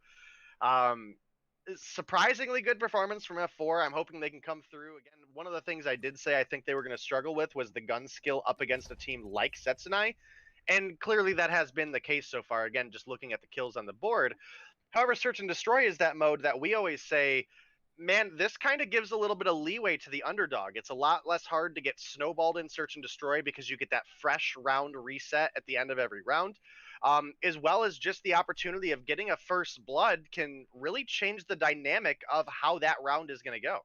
surprisingly good performance from F4. I'm hoping they can come through. Again, one of the things I did say I think they were going to struggle with was the gun skill up against a team like Setsunai. And clearly that has been the case so far. Again, just looking at the kills on the board. However, Search and Destroy is that mode that we always say, man, this kind of gives a little bit of leeway to the underdog. It's a lot less hard to get snowballed in Search and Destroy because you get that fresh round reset at the end of every round. As well as just the opportunity of getting a first blood can really change the dynamic of how that round is going to go.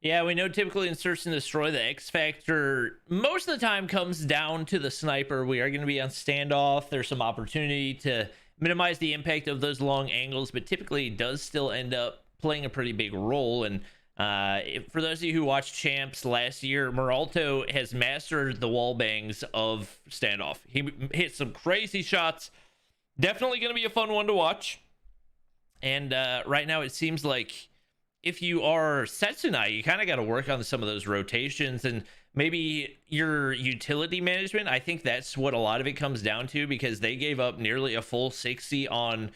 Yeah, we know typically in Search and Destroy, the X Factor most of the time comes down to the sniper. We are going to be on standoff. There's some opportunity to minimize the impact of those long angles, but typically it does still end up playing a pretty big role. And for those of you who watched Champs last year, Meralto has mastered the wall bangs of standoff. He hit some crazy shots. Definitely going to be a fun one to watch. And right now it seems like if you are Setsunai, you kind of got to work on some of those rotations and maybe your utility management. I think that's what a lot of it comes down to, because they gave up nearly a full 60 on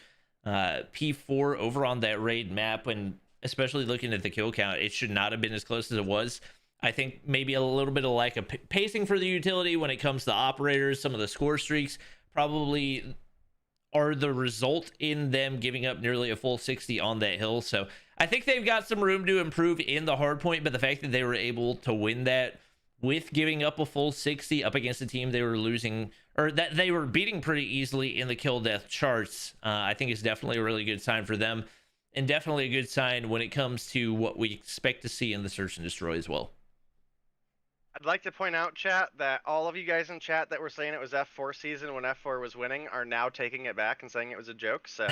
P4 over on that raid map. And especially looking at the kill count, it should not have been as close as it was. I think maybe a little bit of lack of pacing for the utility when it comes to operators. Some of the score streaks probably are the result in them giving up nearly a full 60 on that hill. So I think they've got some room to improve in the hard point, but the fact that they were able to win that with giving up a full 60 up against a team they were losing, or that they were beating pretty easily in the kill death charts, I think is definitely a really good sign for them, and definitely a good sign when it comes to what we expect to see in the search and destroy as well.
I'd like to point out, chat, that all of you guys in chat that were saying it was F4 season when F4 was winning are now taking it back and saying it was a joke, so...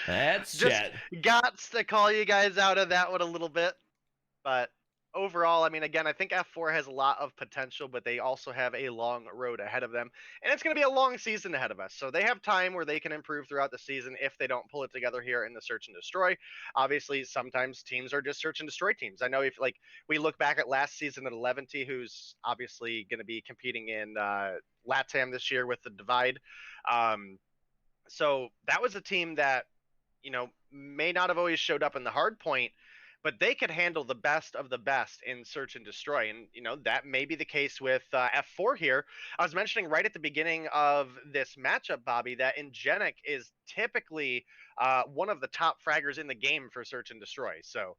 That's
just
chat.
gots to call you guys out of that one a little bit. But overall, I mean, again, I think F4 has a lot of potential, but they also have a long road ahead of them. And it's going to be a long season ahead of us. So they have time where they can improve throughout the season if they don't pull it together here in the search and destroy. Obviously, sometimes teams are just search and destroy teams. I know if like we look back at last season at 11T, who's obviously going to be competing in LATAM this year with the Divide. So that was a team that, you know, may not have always showed up in the hard point, but they could handle the best of the best in search and destroy. And, you know, that may be the case with F4 here. I was mentioning right at the beginning of this matchup, Bobby, that Ingenic is typically one of the top fraggers in the game for search and destroy. So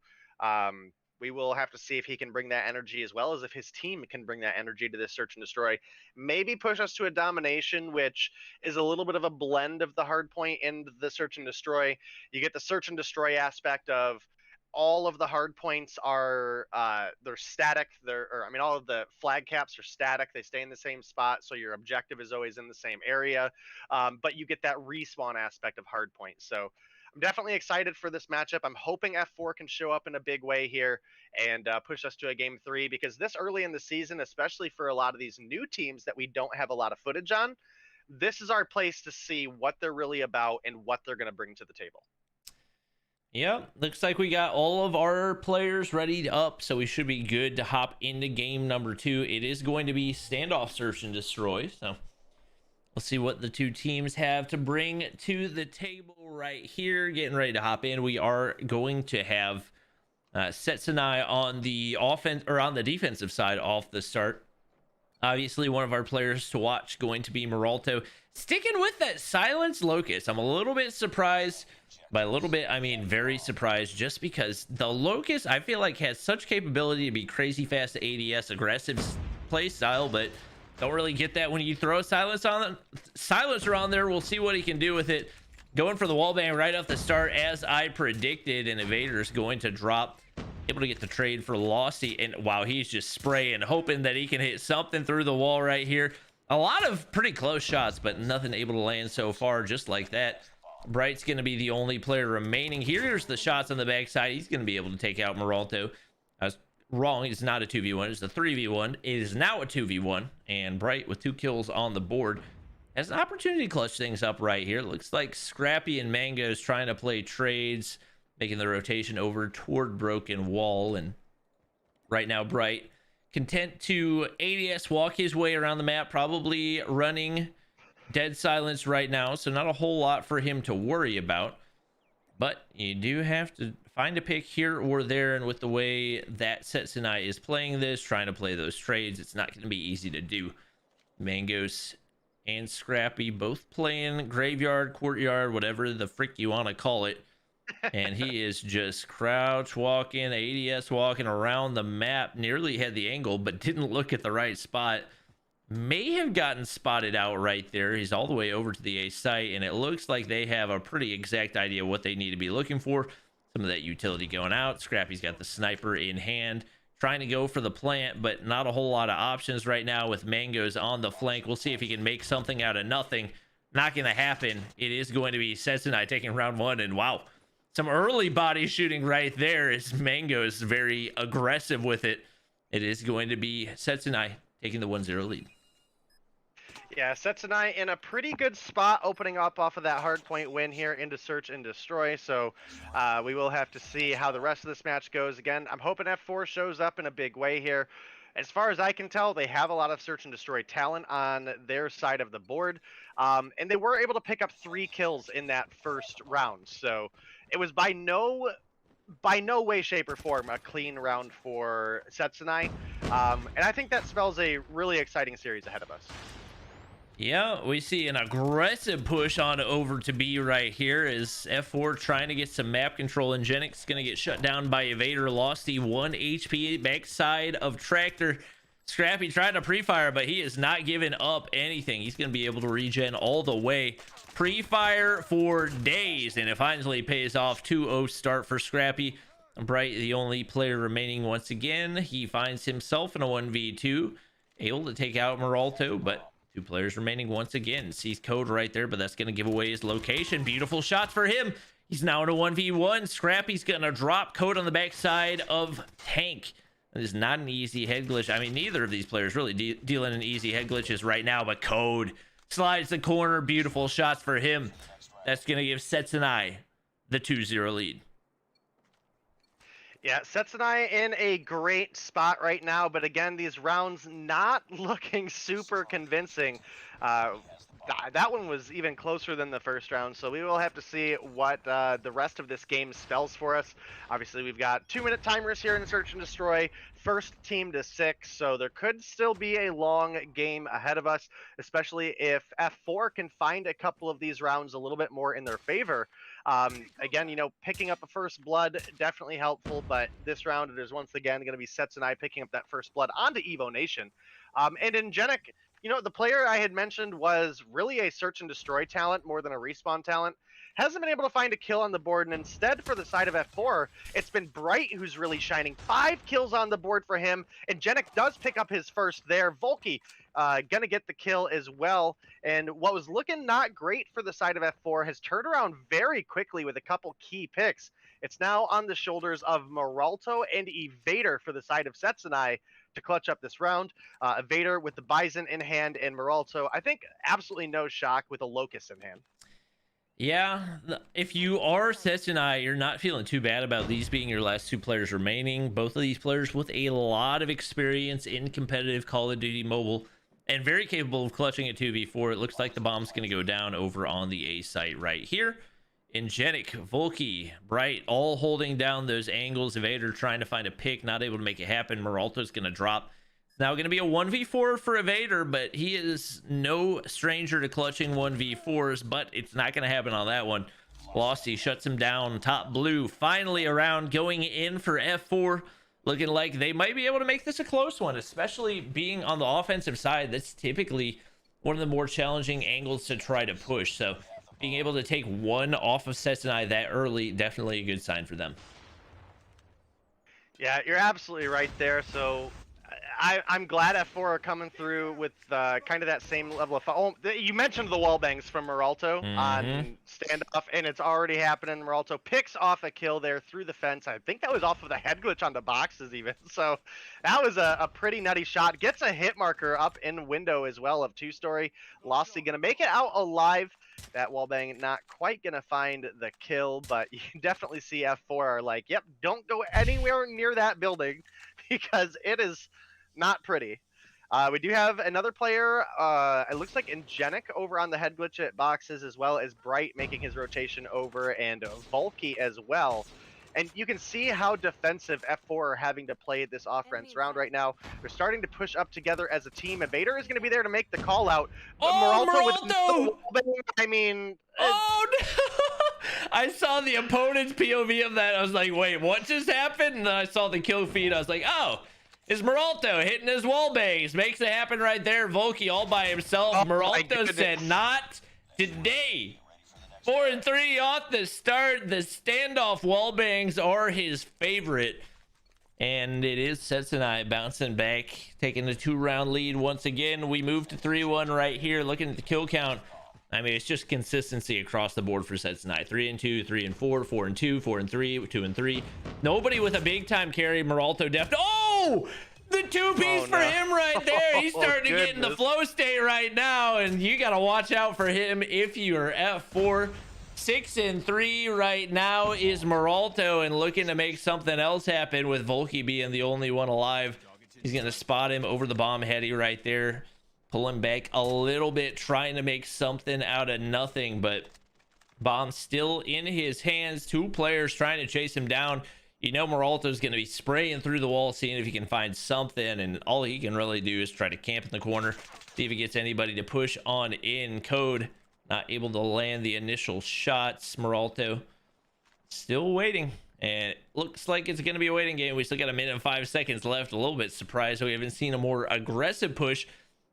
we will have to see if he can bring that energy, as well as if his team can bring that energy to this search and destroy. Maybe push us to a domination, which is a little bit of a blend of the hard point and the search and destroy. You get the search and destroy aspect of all of the hard points are they're static. All of the flag caps are static. They stay in the same spot, so your objective is always in the same area. But you get that respawn aspect of hard points. So I'm definitely excited for this matchup. I'm hoping F4 can show up in a big way here and push us to a game 3, because this early in the season, especially for a lot of these new teams that we don't have a lot of footage on, this is our place to see what they're really about and what they're going to bring to the table.
Yep, looks like we got all of our players ready up, so we should be good to hop into game number 2. It is going to be standoff search and destroy, so we'll see what the two teams have to bring to the table right here. Getting ready to hop in. We are going to have Setsunai on the offense, or on the defensive side off the start. Obviously, one of our players to watch going to be Meralto. Sticking with that silence Locust. I'm a little bit surprised. By a little bit, I mean very surprised, just because the Locust, I feel like, has such capability to be crazy fast ADS, aggressive play style, but don't really get that when you throw a silencer on there. We'll see what he can do with it. Going for the wallbang right off the start, as I predicted, and Evader's going to drop. Able to get the trade for Lossy, and wow, he's just spraying, hoping that he can hit something through the wall right here. A lot of pretty close shots, but nothing able to land so far, just like that. Bright's going to be the only player remaining. Here's the shots on the backside. He's going to be able to take out Meralto. I was wrong. It's not a 2v1. It's a 3v1. It is now a 2v1. And Bright, with 2 kills on the board, has an opportunity to clutch things up right here. Looks like Scrappy and Mango's trying to play trades, making the rotation over toward Broken Wall. And right now, Bright content to ADS walk his way around the map, probably running dead silence right now, so not a whole lot for him to worry about. But you do have to find a pick here or there, and with the way that Setsunai is playing this, trying to play those trades, it's not going to be easy to do. Mangos and Scrappy both playing graveyard, courtyard, whatever the frick you want to call it. And he is just crouch walking, ADS walking around the map. Nearly had the angle, but didn't look at the right spot. May have gotten spotted out right there. He's all the way over to the A site, and it looks like they have a pretty exact idea what they need to be looking for. Some of that utility going out. Scrappy's got the sniper in hand, trying to go for the plant, but not a whole lot of options right now with Mangoes on the flank. We'll see if he can make something out of nothing. Not going to happen. It is going to be Setsunai taking round 1, and wow, some early body shooting right there as Mangoes very aggressive with it. It is going to be Setsunai taking the 1-0 lead.
Yeah, Setsunai in a pretty good spot, opening up off of that hardpoint win here into search and destroy. So we will have to see how the rest of this match goes. Again, I'm hoping F4 shows up in a big way here. As far as I can tell, they have a lot of search and destroy talent on their side of the board. And they were able to pick up 3 kills in that first round. So it was by no way, shape, or form a clean round for Setsunai. And I think that spells a really exciting series ahead of us.
Yeah, we see an aggressive push on over to B right here as F4 trying to get some map control, and Genix going to get shut down by Evader. Lost the 1 HP backside of Tractor. Scrappy tried to pre-fire, but he is not giving up anything. He's going to be able to regen all the way. Pre-fire for days, and it finally pays off. 2-0 start for Scrappy. Bright, the only player remaining once again. He finds himself in a 1v2, able to take out Meralto, but 2 players remaining once again. Sees COD right there, but that's going to give away his location. Beautiful shots for him. He's now in a 1v1. Scrappy's going to drop COD on the backside of Tank. That is not an easy head glitch. I mean, neither of these players really dealing in easy head glitches right now, but COD slides the corner. Beautiful shots for him. That's going to give Setsunai the 2-0 lead.
Yeah, Setsunai in a great spot right now, but again, these rounds not looking super convincing. That one was even closer than the first round, so we will have to see what the rest of this game spells for us. Obviously, we've got 2-minute timers here in Search and Destroy, first team to 6, so there could still be a long game ahead of us, especially if F4 can find a couple of these rounds a little bit more in their favor. Again, you know, picking up a first blood, definitely helpful, but this round it is once again going to be Setsunai picking up that first blood onto Evo Nation. And in Genic, you know, the player I had mentioned was really a search and destroy talent more than a respawn talent. Hasn't been able to find a kill on the board, and instead for the side of F4, it's been Bright who's really shining. 5 kills on the board for him, and Genic does pick up his first there. Volky gonna get the kill as well, and what was looking not great for the side of F4 has turned around very quickly with a couple key picks. It's now on the shoulders of Meralto and Evader for the side of Setsunai to clutch up this round. Evader with the Bison in hand, and Meralto, I think, absolutely no shock with a Locust in hand.
Yeah, if you are Setsunai, you're not feeling too bad about these being your last 2 players remaining. Both of these players with a lot of experience in competitive Call of Duty Mobile and very capable of clutching a 2v4. It looks like the bomb's going to go down over on the A site right here. Ingenic, Volky, Bright, all holding down those angles. Evader trying to find a pick, not able to make it happen. Meralto's going to drop. It's now going to be a 1v4 for Evader, but he is no stranger to clutching 1v4s, but it's not going to happen on that one. Losty shuts him down. Top blue finally around, going in for F4. Looking like they might be able to make this a close one, especially being on the offensive side. That's typically one of the more challenging angles to try to push. So being able to take one off of Setsunai that early, definitely a good sign for them.
Yeah, you're absolutely right there. So I'm glad F4 are coming through with kind of that same level of... Oh, you mentioned the wall bangs from Meralto on standoff, and it's already happening. Meralto picks off a kill there through the fence. I think that was off of the head glitch on the boxes even. So that was a pretty nutty shot. Gets a hit marker up in window as well of 2-story. Losty going to make it out alive. That wallbang not quite going to find the kill, but you can definitely see F4 are like, yep, don't go anywhere near that building because it is not pretty. We do have another player, it looks like Ingenic over on the head glitch at boxes, as well as Bright making his rotation over, and Volky as well. And you can see how defensive F4 are having to play this offense round right now. They're starting to push up together as a team. Evader is going to be there to make the call out.
Oh,
Meralto! I mean...
Oh, no! I saw the opponent's POV of that. I was like, wait, what just happened? And then I saw the kill feed. I was like, oh, it's Meralto hitting his wall bangs. Makes it happen right there. Volky all by himself.
Oh,
Meralto said, not today. 4-3 off the start. The standoff wall bangs are his favorite. And it is Setsunai bouncing back, taking the 2-round lead once again. We move to 3-1 right here. Looking at the kill count. I mean, it's just consistency across the board for Setsunai. 3-2, 3-4, 4-2, 4-3, 2-3. Nobody with a big time carry. Meralto deft. Oh! The 2-piece for him right there. He's starting to get in the flow state right now, and you got to watch out for him if you are F4. 6-3 right now is Meralto, and looking to make something else happen with Volky being the only one alive. He's going to spot him over the bomb heady right there. Pull him back a little bit, trying to make something out of nothing, but bomb still in his hands. 2 players trying to chase him down. You know Moralto's going to be spraying through the wall, seeing if he can find something, and all he can really do is try to camp in the corner, see if he gets anybody to push on in. COD not able to land the initial shots. Moralto still waiting, and it looks like it's going to be a waiting game. We still got 1 minute and 5 seconds left. A little bit surprised we haven't seen a more aggressive push,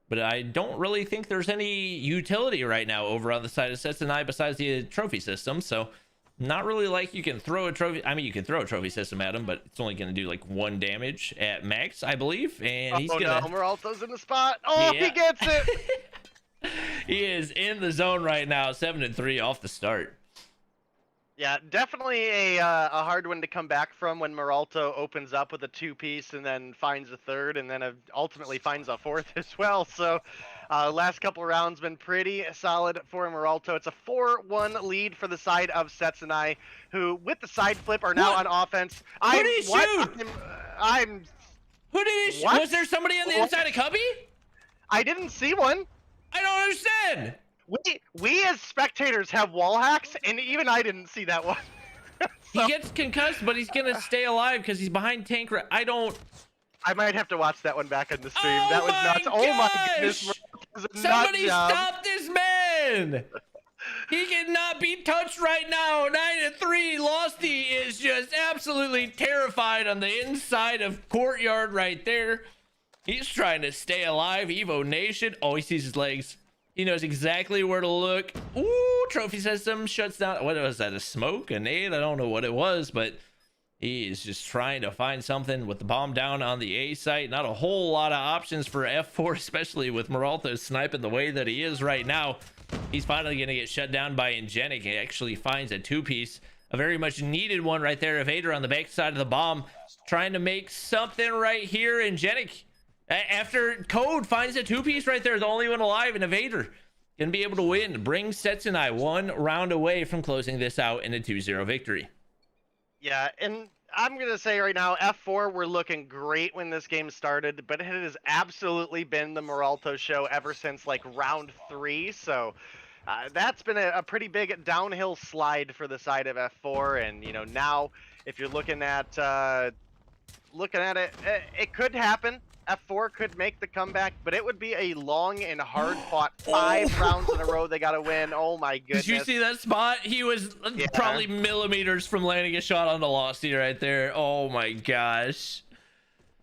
but I don't really think there's any utility right now over on the side of Sets and I besides the trophy system. So not really like you can throw a trophy. I mean, you can throw a trophy system at him, but it's only going to do like 1 damage at max, I believe. And he's gonna.
No, Moralto's in the spot. Oh,
Yeah.
he gets it.
He is in the zone right now, 7-3 off the start.
Yeah, definitely a hard one to come back from when Moralto opens up with a 2-piece and then finds a third and then ultimately finds a fourth as well. So last couple rounds been pretty solid for Moralto. It's a 4-1 lead for the side of Sets and I, who with the side flip are now on offense.
Who did he shoot? Who did he shoot?
What?
Was there somebody on the inside of Cubby?
I didn't see one.
I don't understand.
We as spectators have wall hacks, and even I didn't see that one.
He gets concussed, but he's gonna stay alive because he's behind tank.
I might have to watch that one back on the stream.
Oh
that was
my
nuts. Oh my goodness.
gosh!
That was a nut
Somebody
job.
stop this man! He cannot be touched right now. 9-3. Losty is just absolutely terrified on the inside of courtyard right there. He's trying to stay alive. Evo Nation. Oh, he sees his legs. He knows exactly where to look. Ooh, trophy system shuts down. What was that? A smoke? A nade? I don't know what it was, but he is just trying to find something with the bomb down on the A site. Not a whole lot of options for F4, especially with Moralto sniping the way that he is right now. He's finally going to get shut down by Ingenic. He actually finds a 2-piece, a very much needed one right there. Evader on the back side of the bomb, trying to make something right here. Ingenic, after COD finds a 2-piece right there, the only one alive, and Evader gonna be able to win. Bring Sets and I 1 round away from closing this out in a 2-0 victory.
Yeah, and I'm going to say right now, F4 were looking great when this game started, but it has absolutely been the Moralto show ever since like round 3. So that's been a pretty big downhill slide for the side of F4. And, you know, now if you're looking at it, it could happen. F4 could make the comeback, but it would be a long and hard-fought 5 rounds in a row they got to win. Oh, my goodness.
Did you see that spot? He was probably millimeters from landing a shot on the Losty right there. Oh, my gosh.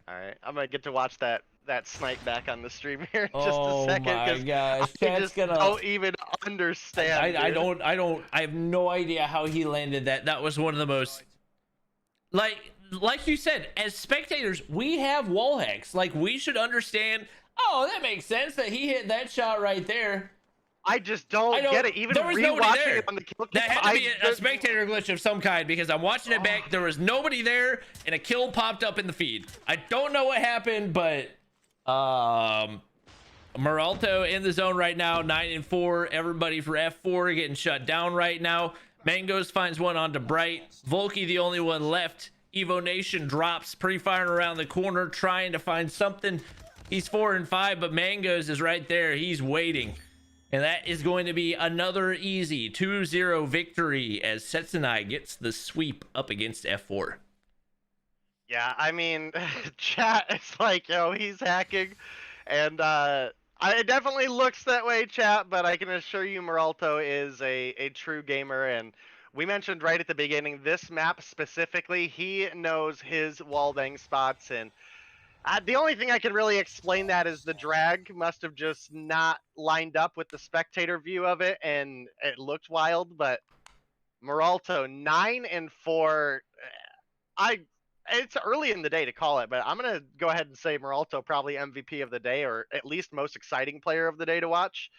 All right, I'm going to get to watch that snipe back on the stream here in just
Oh
a second.
my gosh.
I just don't even understand.
I have no idea how he landed that. That was one of the most... Like you said, as spectators, we have wall hacks. Like, we should understand, oh, that makes sense that he hit that shot right there.
I just don't get it. Even
there was nobody there.
it on the kill
That
cam,
had to be a spectator glitch of some kind, because I'm watching it back. There was nobody there, and a kill popped up in the feed. I don't know what happened, but Moralto in the zone right now, 9-4. Everybody for F4 getting shut down right now. Mangoes finds one onto Bright. Volky the only one left. Evo Nation drops, pre-firing around the corner, trying to find something. He's 4-5, but Mangoes is right there. He's waiting. And that is going to be another easy 2-0 victory as Setsunai gets the sweep up against F4.
Yeah, I mean, chat is like, yo, he's hacking. And it definitely looks that way, chat, but I can assure you Moralto is a true gamer. And we mentioned right at the beginning, this map specifically, he knows his wallbang spots. And the only thing I can really explain that is the drag must have just not lined up with the spectator view of it, and it looked wild. But Moralto, 9-4. It's early in the day to call it, but I'm going to go ahead and say Moralto probably MVP of the day, or at least most exciting player of the day to watch.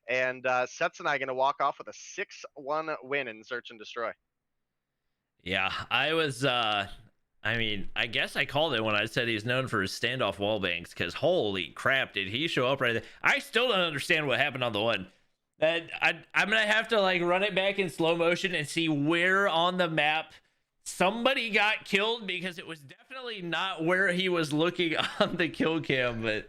And Sets and I going to walk off with a 6-1 win in Search and Destroy.
Yeah, I was, I mean, I guess I called it when I said he's known for his standoff wall banks, because holy crap, did he show up right there. I still don't understand what happened on the one. I'm going to have to like run it back in slow motion and see where on the map somebody got killed, because it was definitely not where he was looking on the kill cam. But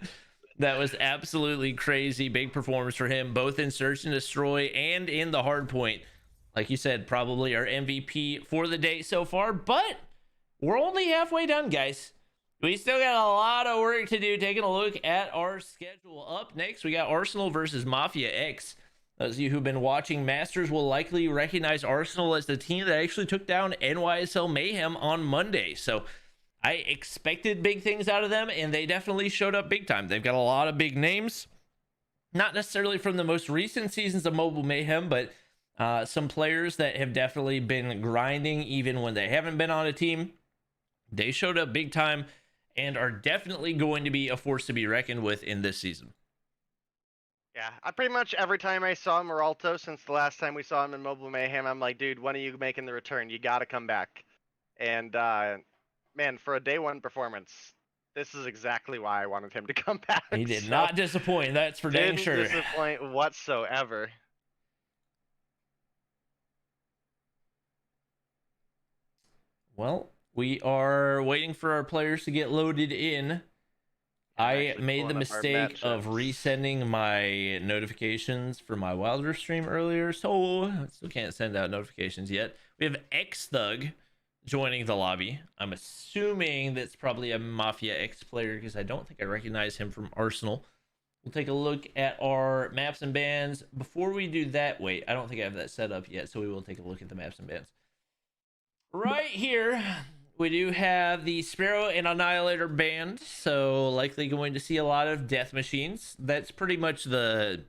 that was absolutely crazy. Big performance for him, both in Search and Destroy and in the hard point. Like you said, probably our MVP for the day so far. But we're only halfway done, guys. We still got a lot of work to do. Taking a look at our schedule. Up next, we got Arsenal versus Mafia X. Those of you who've been watching Masters will likely recognize Arsenal as the team that actually took down NYSL Mayhem on Monday. So I expected big things out of them, and they definitely showed up big time. They've got a lot of big names. Not necessarily from the most recent seasons of Mobile Mayhem, but some players that have definitely been grinding even when they haven't been on a team. They showed up big time and are definitely going to be a force to be reckoned with in this season.
Yeah, I pretty much every time I saw Moralto since the last time we saw him in Mobile Mayhem, I'm like, dude, when are you making the return? You got to come back. And man, for a day one performance, this is exactly why I wanted him to come back.
He did not disappoint, that's for dang sure.
Didn't disappoint whatsoever.
Well, we are waiting for our players to get loaded in. I made the mistake of resending my notifications for my Wilder stream earlier, so I still can't send out notifications yet. We have X Thug joining the lobby. I'm assuming that's probably a Mafia X player because I don't think I recognize him from Arsenal. We'll take a look at our maps and bans. Before we do that, wait, I don't think I have that set up yet, so we will take a look at the maps and bans. Right here, we do have the Sparrow and Annihilator banned, so likely going to see a lot of death machines. That's pretty much those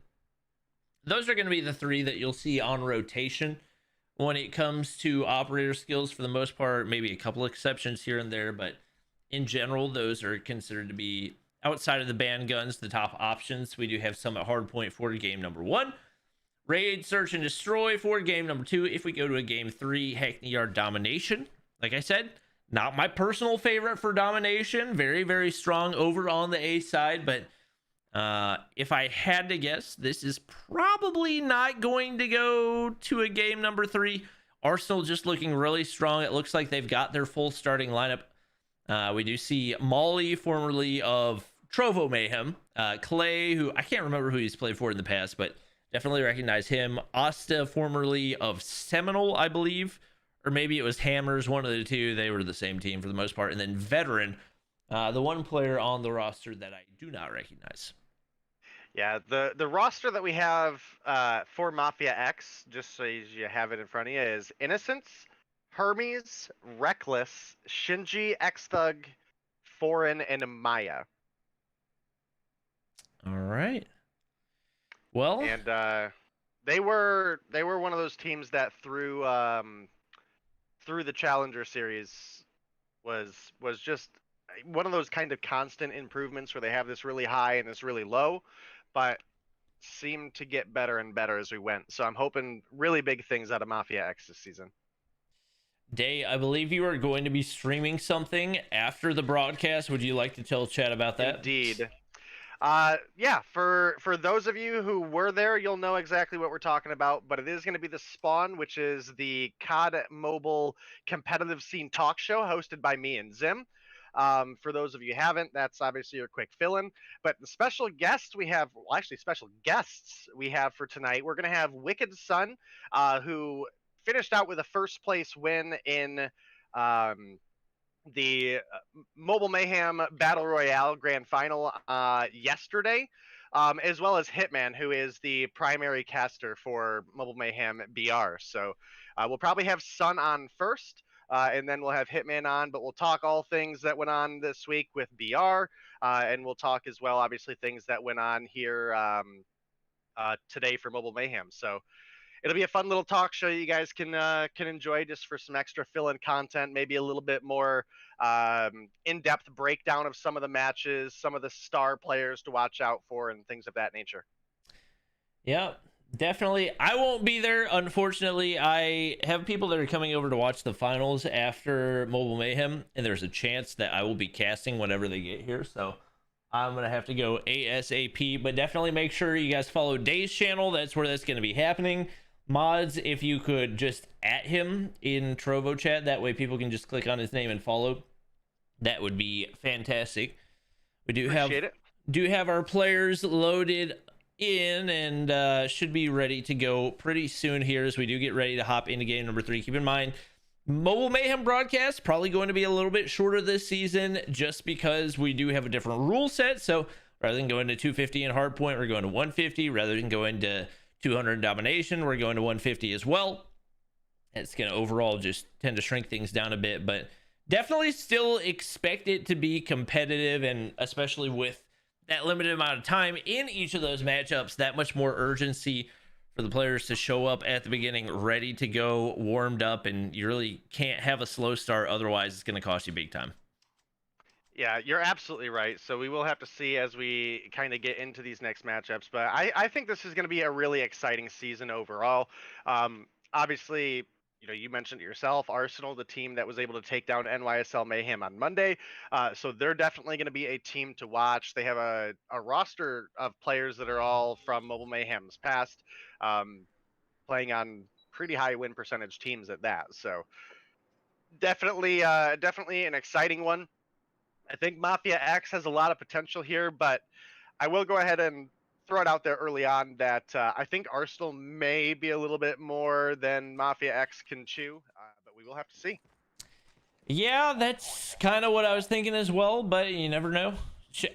are going to be the three that you'll see on rotation when it comes to operator skills for the most part. Maybe a couple exceptions here and there, but in general, those are considered to be, outside of the banned guns, the top options. We do have some at hardpoint for game number 1. Raid, Search, and Destroy for game number 2. If we go to a game 3, Hackney Yard Domination. Like I said, not my personal favorite for Domination. Very, very strong over on the A side. But if I had to guess, this is probably not going to go to a game number 3. Arsenal just looking really strong. It looks like they've got their full starting lineup. We do see Molly, formerly of Trovo Mayhem. Clay, who I can't remember who he's played for in the past, but definitely recognize him. Asta, formerly of Seminole, I believe. Or maybe it was Hammers, one of the two. They were the same team for the most part. And then Veteran, the one player on the roster that I do not recognize.
Yeah, the roster that we have for Mafia X, just so you have it in front of you, is Innocence, Hermes, Reckless, Shinji, X-Thug, Foreign, and Maya.
All right. Well,
and they were one of those teams that through the Challenger series was just one of those kind of constant improvements where they have this really high and this really low, but seemed to get better and better as we went. So I'm hoping really big things out of Mafia X this season.
Day, I believe you are going to be streaming something after the broadcast. Would you like to tell chat about that?
Indeed. Yeah, for those of you who were there, you'll know exactly what we're talking about, but it is going to be the Spawn, which is the COD mobile competitive scene talk show hosted by me and Zim. For those of you who haven't, that's obviously your quick fill-in, but the special guests we have, well, actually special guests we have for tonight, we're going to have Wicked Sun, who finished out with a first place win in the Mobile Mayhem Battle Royale Grand Final yesterday, as well as Hitman, who is the primary caster for Mobile Mayhem BR. So we'll probably have Sun on first, and then we'll have Hitman on, but we'll talk all things that went on this week with BR, and we'll talk as well, obviously, things that went on here today for Mobile Mayhem. So it'll be a fun little talk show you guys can enjoy just for some extra fill-in content, maybe a little bit more in-depth breakdown of some of the matches, some of the star players to watch out for, and things of that nature.
Yeah, definitely. I won't be there, unfortunately. I have people that are coming over to watch the finals after Mobile Mayhem, and there's a chance that I will be casting whenever they get here, so I'm going to have to go ASAP, but definitely make sure you guys follow Day's channel. That's where that's going to be happening. Mods, if you could just at him in Trovo chat, that way people can just click on his name and follow. That would be fantastic. We do have our players loaded in and should be ready to go pretty soon here as we do get ready to hop into game number 3. Keep in mind, Mobile Mayhem broadcast probably going to be a little bit shorter this season just because we do have a different rule set. So rather than going to 250 in hardpoint, we're going to 150. Rather than going to 200 in domination, we're going to 150 as well. It's going to overall just tend to shrink things down a bit, but definitely still expect it to be competitive, and especially with that limited amount of time in each of those matchups, that much more urgency for the players to show up at the beginning ready to go, warmed up, and you really can't have a slow start, otherwise it's going to cost you big time.
Yeah, you're absolutely right. So we will have to see as we kind of get into these next matchups, but I think this is going to be a really exciting season overall. Obviously, you know, you mentioned it yourself, Arsenal, the team that was able to take down NYSL Mayhem on Monday. So they're definitely going to be a team to watch. They have a roster of players that are all from Mobile Mayhem's past, playing on pretty high win percentage teams at that. So definitely, definitely an exciting one. I think Mafia X has a lot of potential here, but I will go ahead and throw it out there early on that I think Arsenal may be a little bit more than Mafia X can chew, but we will have to see.
Yeah, that's kind of what I was thinking as well, but you never know.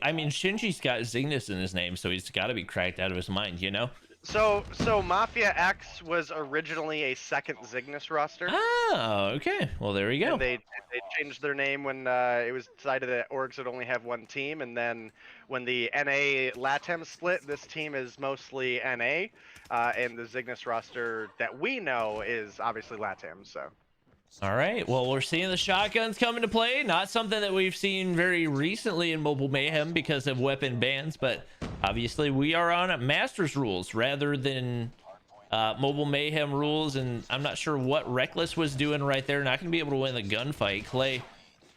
I mean, Shinji's got Zygnus in his name, so he's got to be cracked out of his mind, you know?
So Mafia X was originally a second Zygnus roster.
Oh, okay. Well, there we go.
And they changed their name when it was decided that orgs would only have one team, and then when the NA LATAM split, this team is mostly NA, and the Zygnus roster that we know is obviously LATAM. So.
All right. Well, we're seeing the shotguns come into play. Not something that we've seen very recently in Mobile Mayhem because of weapon bans, but obviously we are on Masters rules rather than Mobile Mayhem rules, and I'm not sure what Reckless was doing right there. Not going to be able to win the gunfight. Clay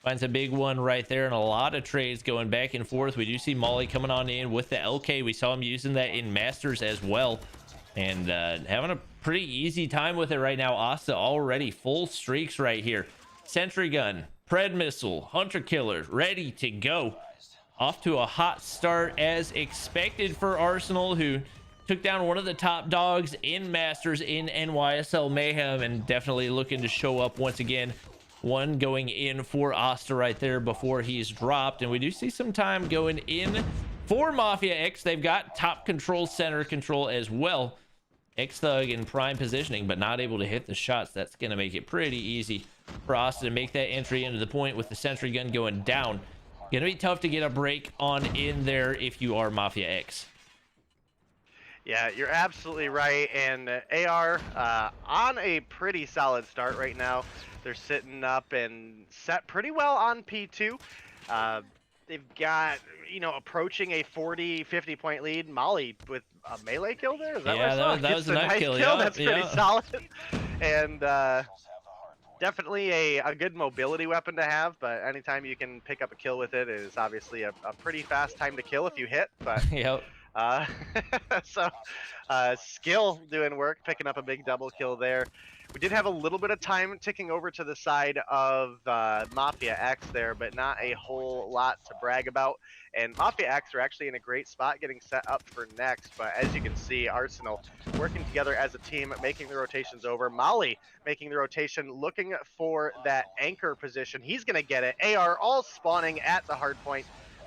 finds a big one right there, and a lot of trades going back and forth. We do see Molly coming on in with the LK. We saw him using that in Masters as well, and having a pretty easy time with it right now. Asta already full streaks right here. Sentry gun, Pred missile, Hunter killer, ready to go. Off to a hot start as expected for Arsenal, who took down one of the top dogs in Masters in NYSL Mayhem, and definitely looking to show up once again. One going in for Asta right there before he's dropped, and we do see some time going in for Mafia X. They've got top control, center control as well. X-Thug in prime positioning, but not able to hit the shots. That's going to make it pretty easy for Austin to make that entry into the point with the sentry gun going down. Going to be tough to get a break on in there if you are Mafia X.
Yeah, you're absolutely right. And AR on a pretty solid start right now. They're sitting up and set pretty well on P2. They've got, you know, approaching a 40-50 point lead. Molly with a melee kill there? Is that
Yeah,
what I saw?
that was a knife
nice
kill. Yeah,
That's pretty solid. And definitely a good mobility weapon to have, but anytime you can pick up a kill with it is obviously a pretty fast time to kill if you hit. But
Yep.
so skill doing work, picking up a big double kill there. We did have a little bit of time ticking over to the side of Mafia X there, but not a whole lot to brag about. And Mafia X are actually in a great spot getting set up for next. But as you can see, Arsenal working together as a team, making the rotations over. Molly making the rotation, looking for that anchor position. He's going to get it. AR all spawning at the hard point.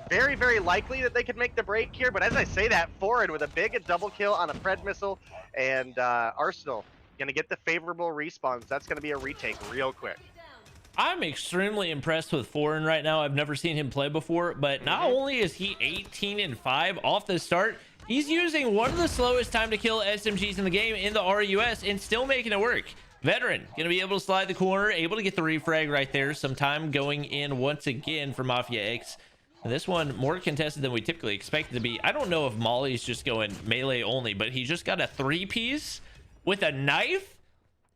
Very, very likely that they could make the break here. But as I say that, forward with a big double kill on a Pred missile. And Arsenal going to get the favorable respawns. That's going to be a retake real quick.
I'm extremely impressed with Foreign right now. I've never seen him play before, but not only is he 18-5 off the start, he's using one of the slowest time to kill SMGs in the game in the RUS and still making it work. Veteran gonna be able to slide the corner, able to get the refrag right there. Some time going in once again for Mafia X. And this one more contested than we typically expect it to be. I don't know if Molly's just going melee only, but he just got a 3-piece with a knife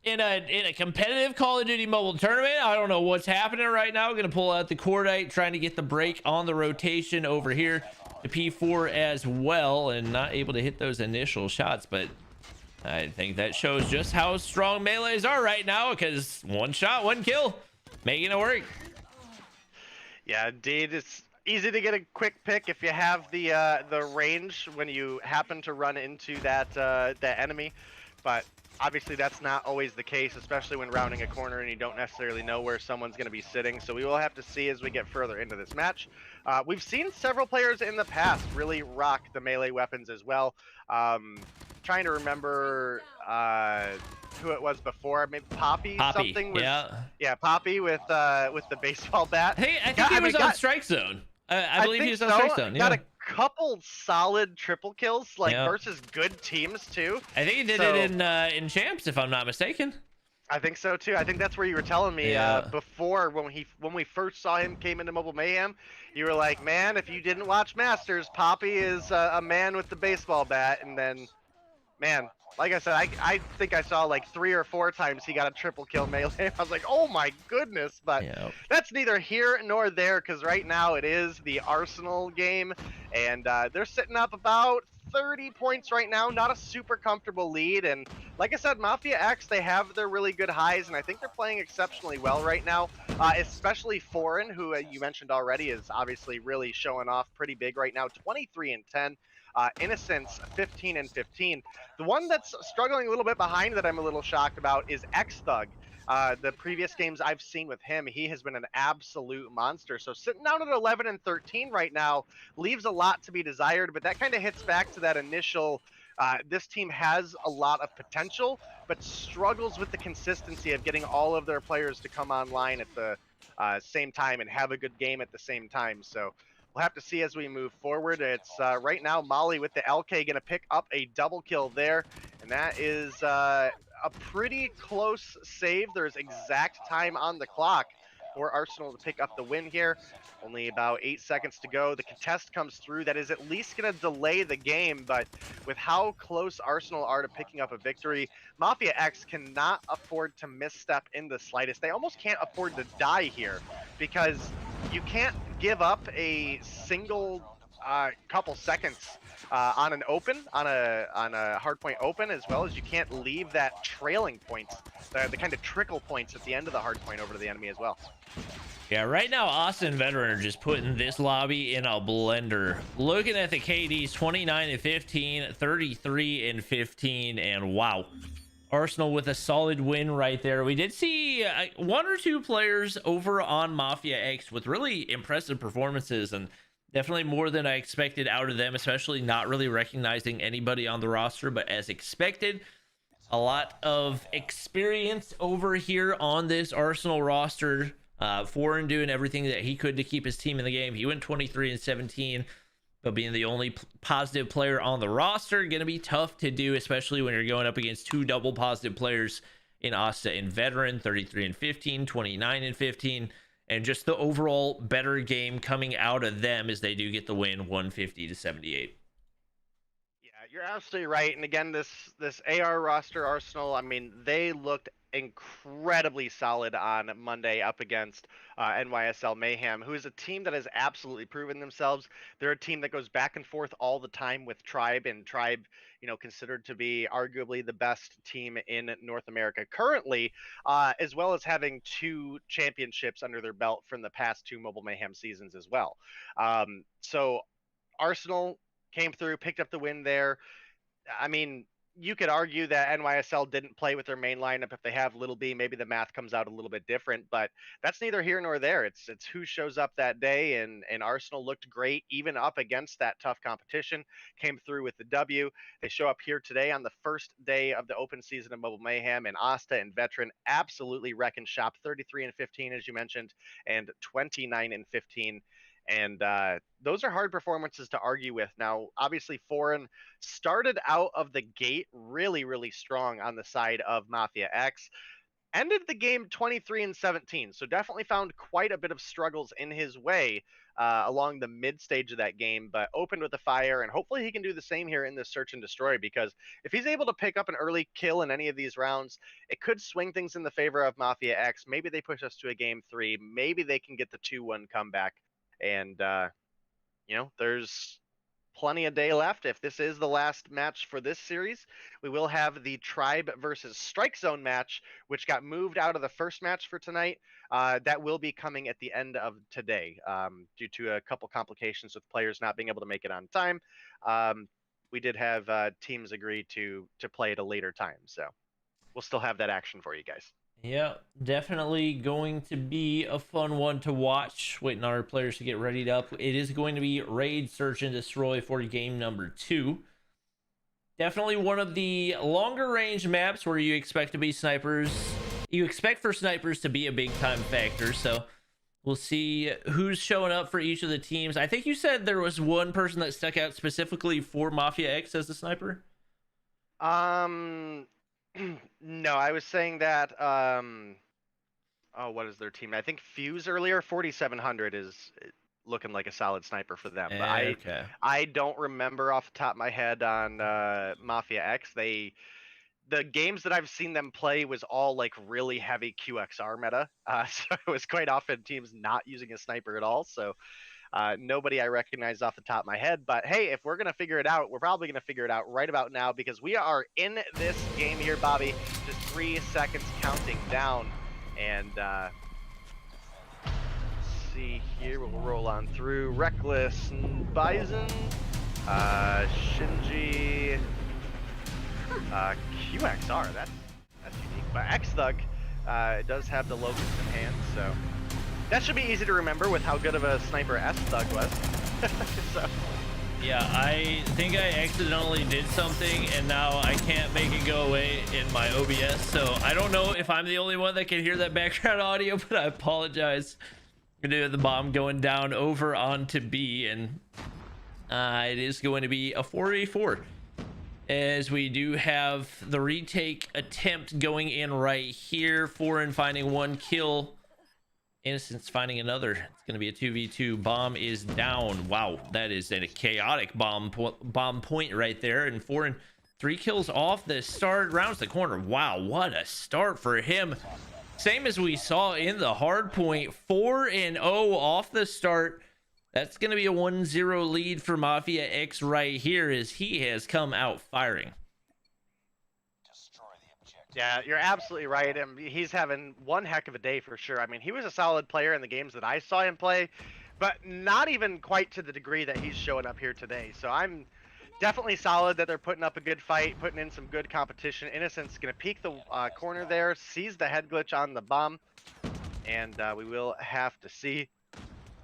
in a competitive Call of Duty mobile tournament. I don't know what's happening right now. Gonna pull out the cordite, trying to get the break on the rotation over here to P4 as well, and not able to hit those initial shots. But I think that shows just how strong melees are right now, because one shot, one kill, making it work.
Yeah, indeed. It's easy to get a quick pick if you have the range when you happen to run into that that enemy. But Obviously, that's not always the case, especially when rounding a corner and you don't necessarily know where someone's going to be sitting. So we will have to see as we get further into this match. We've seen several players in the past really rock the melee weapons as well. Trying to remember who it was before. Maybe Poppy something was. Yeah, Poppy with the baseball bat.
I think he was on Strike Zone. I believe he was on Strike Zone.
Got
Yeah.
a couple solid triple kills, like versus good teams too.
I think he did it in Champs, if I'm not mistaken.
I think so too. I think that's where you were telling me before when we first saw him came into Mobile Mayhem. You were like, man, if you didn't watch Masters, Poppy is a man with the baseball bat. And then, man, like I said, I think I saw like 3 or 4 times he got a triple kill melee. I was like, oh my goodness, but that's neither here nor there because right now it is the Arsenal game, and they're sitting up about 30 points right now, not a super comfortable lead. And like I said, Mafia X, they have their really good highs, and I think they're playing exceptionally well right now, especially Foreign, who you mentioned already is obviously really showing off pretty big right now, 23-10. Innocence 15-15. The one that's struggling a little bit behind that I'm a little shocked about is X Thug. The previous games I've seen with him, he has been an absolute monster. So sitting down at 11-13 right now leaves a lot to be desired, but that kind of hits back to that initial this team has a lot of potential, but struggles with the consistency of getting all of their players to come online at the same time and have a good game at the same time. So we'll have to see as we move forward. It's right now Molly with the LK going to pick up a double kill there, and that is a pretty close save. There's exact time on the clock for Arsenal to pick up the win here. Only about 8 seconds to go. The contest comes through. That is at least going to delay the game, but with how close Arsenal are to picking up a victory, Mafia X cannot afford to misstep in the slightest. They almost can't afford to die here because you can't give up a single couple seconds on an open, on a hard point open, as well as you can't leave that trailing points, the kind of trickle points at the end of the hard point over to the enemy as well.
Yeah, right now, Austin and Veteran are just putting this lobby in a blender. Looking at the KDs, 29-15, 33-15, and wow. Arsenal with a solid win right there. We did see 1 or 2 players over on Mafia X with really impressive performances, and definitely more than I expected out of them, especially not really recognizing anybody on the roster, but as expected, a lot of experience over here on this Arsenal roster. Foreign doing everything that he could to keep his team in the game. He went 23-17, but being the only positive player on the roster, going to be tough to do, especially when you're going up against 2 double positive players in Asta and Veteran, 33-15, 29-15, and just the overall better game coming out of them as they do get the win, 150-78.
Yeah, you're absolutely right. And again, this AR roster Arsenal, I mean, they looked incredibly solid on Monday up against NYSL Mayhem, who is a team that has absolutely proven themselves. They're a team that goes back and forth all the time with Tribe, and Tribe, you know, considered to be arguably the best team in North America currently, as well as having 2 championships under their belt from the past 2 Mobile Mayhem seasons as well. So Arsenal came through, picked up the win there. I mean, you could argue that NYSL didn't play with their main lineup. If they have Little B, maybe the math comes out a little bit different, but that's neither here nor there. It's who shows up that day, and Arsenal looked great even up against that tough competition, came through with the W. They show up here today on the first day of the open season of Mobile Mayhem, and Asta and Veteran absolutely wrecking shop, 33-15 as you mentioned, and 29-15. And those are hard performances to argue with. Now, obviously, Foreign started out of the gate really, really strong on the side of Mafia X. Ended the game 23-17, so definitely found quite a bit of struggles in his way along the mid stage of that game, but opened with a fire, and hopefully he can do the same here in this search and destroy, because if he's able to pick up an early kill in any of these rounds, it could swing things in the favor of Mafia X. Maybe they push us to a game 3. Maybe they can get the 2-1 comeback. And, you know, there's plenty of day left. If this is the last match for this series, we will have the Tribe versus Strike Zone match, which got moved out of the first match for tonight. That will be coming at the end of today due to a couple complications with players not being able to make it on time. We did have teams agree to play at a later time. So we'll still have that action for you guys.
Yeah, definitely going to be a fun one to watch. Waiting on our players to get readied up. It is going to be Raid, Search, and Destroy for game number 2. Definitely one of the longer range maps where you expect to be snipers. You expect for snipers to be a big time factor. So we'll see who's showing up for each of the teams. I think you said there was one person that stuck out specifically for Mafia X as a sniper.
No, I was saying that. Oh, what is their team? I think Fuse earlier. 4700 is looking like a solid sniper for them. But
Okay.
I don't remember off the top of my head on Mafia X. The games that I've seen them play was all like really heavy QXR meta. So it was quite often teams not using a sniper at all. So nobody I recognize off the top of my head. But hey, if we're gonna figure it out, we're probably gonna figure it out right about now because we are in this game here, Bobby. Just 3 seconds counting down, and let's see here. We'll roll on through. Reckless, Bison, Shinji, QXR. That's unique. But X Thug does have the locust in hand, so. That should be easy to remember with how good of a sniper S Thug was. So.
Yeah, I think I accidentally did something and now I can't make it go away in my OBS. So I don't know if I'm the only one that can hear that background audio, but I apologize. We're gonna have the bomb going down over onto B, and it is going to be a 4v4 as we do have the retake attempt going in right here. Foreign finding 1 kill. Innocence finding another. It's going to be a 2v2. Bomb is down. Wow, that is a chaotic bomb point right there. And Foreign 3 kills off the start. Rounds the corner. Wow, what a start for him. Same as we saw in the hard point. 4-0 off the start. That's going to be a 1-0 lead for Mafia X right here as he has come out firing.
Yeah, you're absolutely right. And he's having one heck of a day for sure. I mean, he was a solid player in the games that I saw him play, but not even quite to the degree that he's showing up here today. So I'm definitely solid that they're putting up a good fight, putting in some good competition. Innocent's going to peek the corner there, sees the head glitch on the bomb, and we will have to see.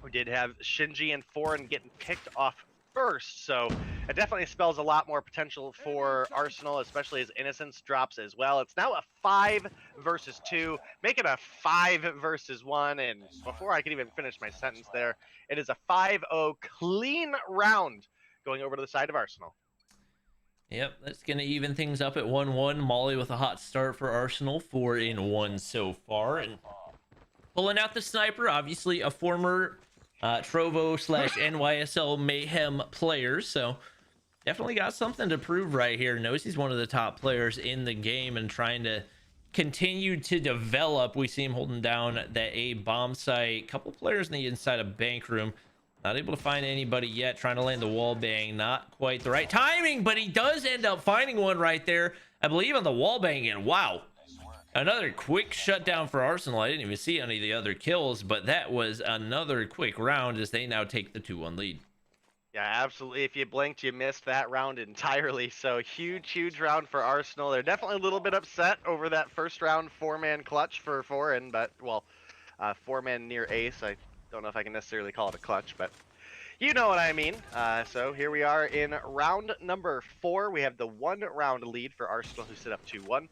We did have Shinji and Foreign getting picked off first, so it definitely spells a lot more potential for Arsenal, especially as Innocence drops as well. It's now a 5 versus 2, make it a 5 versus 1, and before I can even finish my sentence there, it is a 5-0 clean round going over to the side of Arsenal.
Yep, that's going to even things up at 1-1. Molly with a hot start for Arsenal, 4-1 so far, and pulling out the sniper, obviously a former Trovo / NYSL Mayhem players, so definitely got something to prove right here. Knows he's one of the top players in the game and trying to continue to develop. We see him holding down that A bomb site. Couple players in the inside of bank room, not able to find anybody yet. Trying to land the wall bang, not quite the right timing, but he does end up finding one right there, I believe, on the wall bang. And wow, another quick shutdown for Arsenal. I didn't even see any of the other kills, but that was another quick round as they now take the 2-1 lead.
Yeah, absolutely. If you blinked, you missed that round entirely. So huge round for Arsenal. They're definitely a little bit upset over that first round 4-man clutch for Foreign, but, well, 4-man near ace. I don't know if I can necessarily call it a clutch, but you know what I mean. So here we are in round number 4. We have the 1-round lead for Arsenal, who sit up 2-1.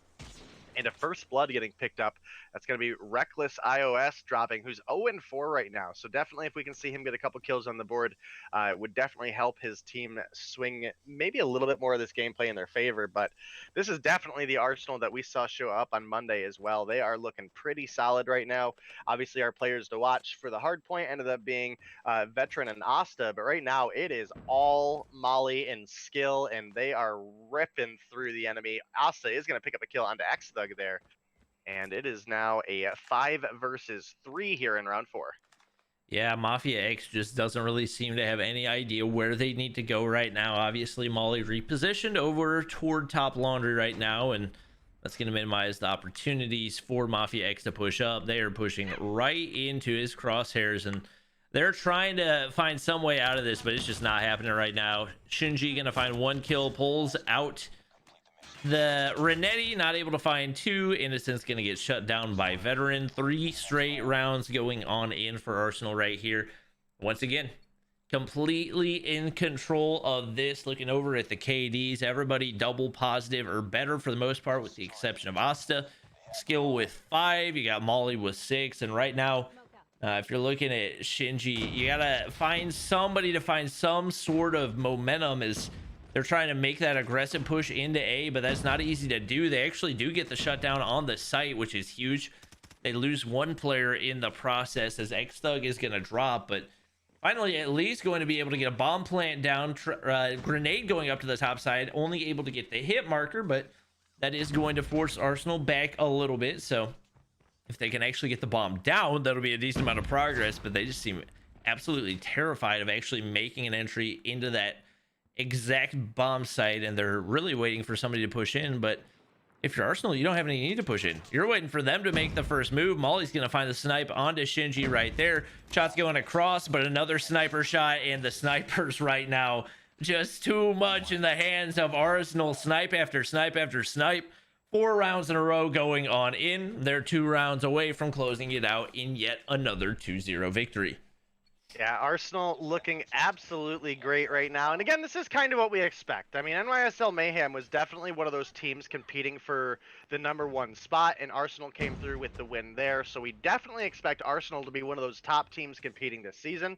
And a first blood getting picked up. That's going to be Reckless iOS dropping, who's 0-4 right now. So definitely if we can see him get a couple kills on the board, it would definitely help his team swing maybe a little bit more of this gameplay in their favor. But this is definitely the Arsenal that we saw show up on Monday as well. They are looking pretty solid right now. Obviously our players to watch for the hard point ended up being Veteran and Asta. But right now it is all Molly and skill, and they are ripping through the enemy. Asta is going to pick up a kill onto X Thug there, and it is now a 5 versus 3 here in round 4.
Yeah, Mafia X just doesn't really seem to have any idea where they need to go right now. Obviously Molly repositioned over toward top laundry right now, and that's going to minimize the opportunities for Mafia X to push up. They are pushing right into his crosshairs, and they're trying to find some way out of this, but it's just not happening right now. Shinji going to find 1 kill, pulls out The Renetti not able to find 2. Innocent's going to get shut down by Veteran. 3 straight rounds going on in for Arsenal right here. Once again, completely in control of this. Looking over at the KDs, everybody double positive or better for the most part, with the exception of Asta. Skill with 5. You got Molly with 6. And right now, if you're looking at Shinji, you gotta find somebody to find some sort of momentum as they're trying to make that aggressive push into A, but that's not easy to do. They actually do get the shutdown on the site, which is huge. They lose 1 player in the process as X-Thug is going to drop, but finally at least going to be able to get a bomb plant down. Grenade going up to the top side, only able to get the hit marker, but that is going to force Arsenal back a little bit. So if they can actually get the bomb down, that'll be a decent amount of progress, but they just seem absolutely terrified of actually making an entry into that exact bomb site, and they're really waiting for somebody to push in. But if you're Arsenal, you don't have any need to push in. You're waiting for them to make the first move. Molly's gonna find the snipe onto Shinji right there. Shots going across, but another sniper shot, and the snipers right now just too much in the hands of Arsenal. Snipe after snipe after snipe. 4 rounds in a row going on in. They're 2 rounds away from closing it out in yet another 2-0 victory.
Yeah, Arsenal looking absolutely great right now. And again, this is kind of what we expect. I mean, NYSL Mayhem was definitely one of those teams competing for the #1 spot, and Arsenal came through with the win there. So we definitely expect Arsenal to be one of those top teams competing this season.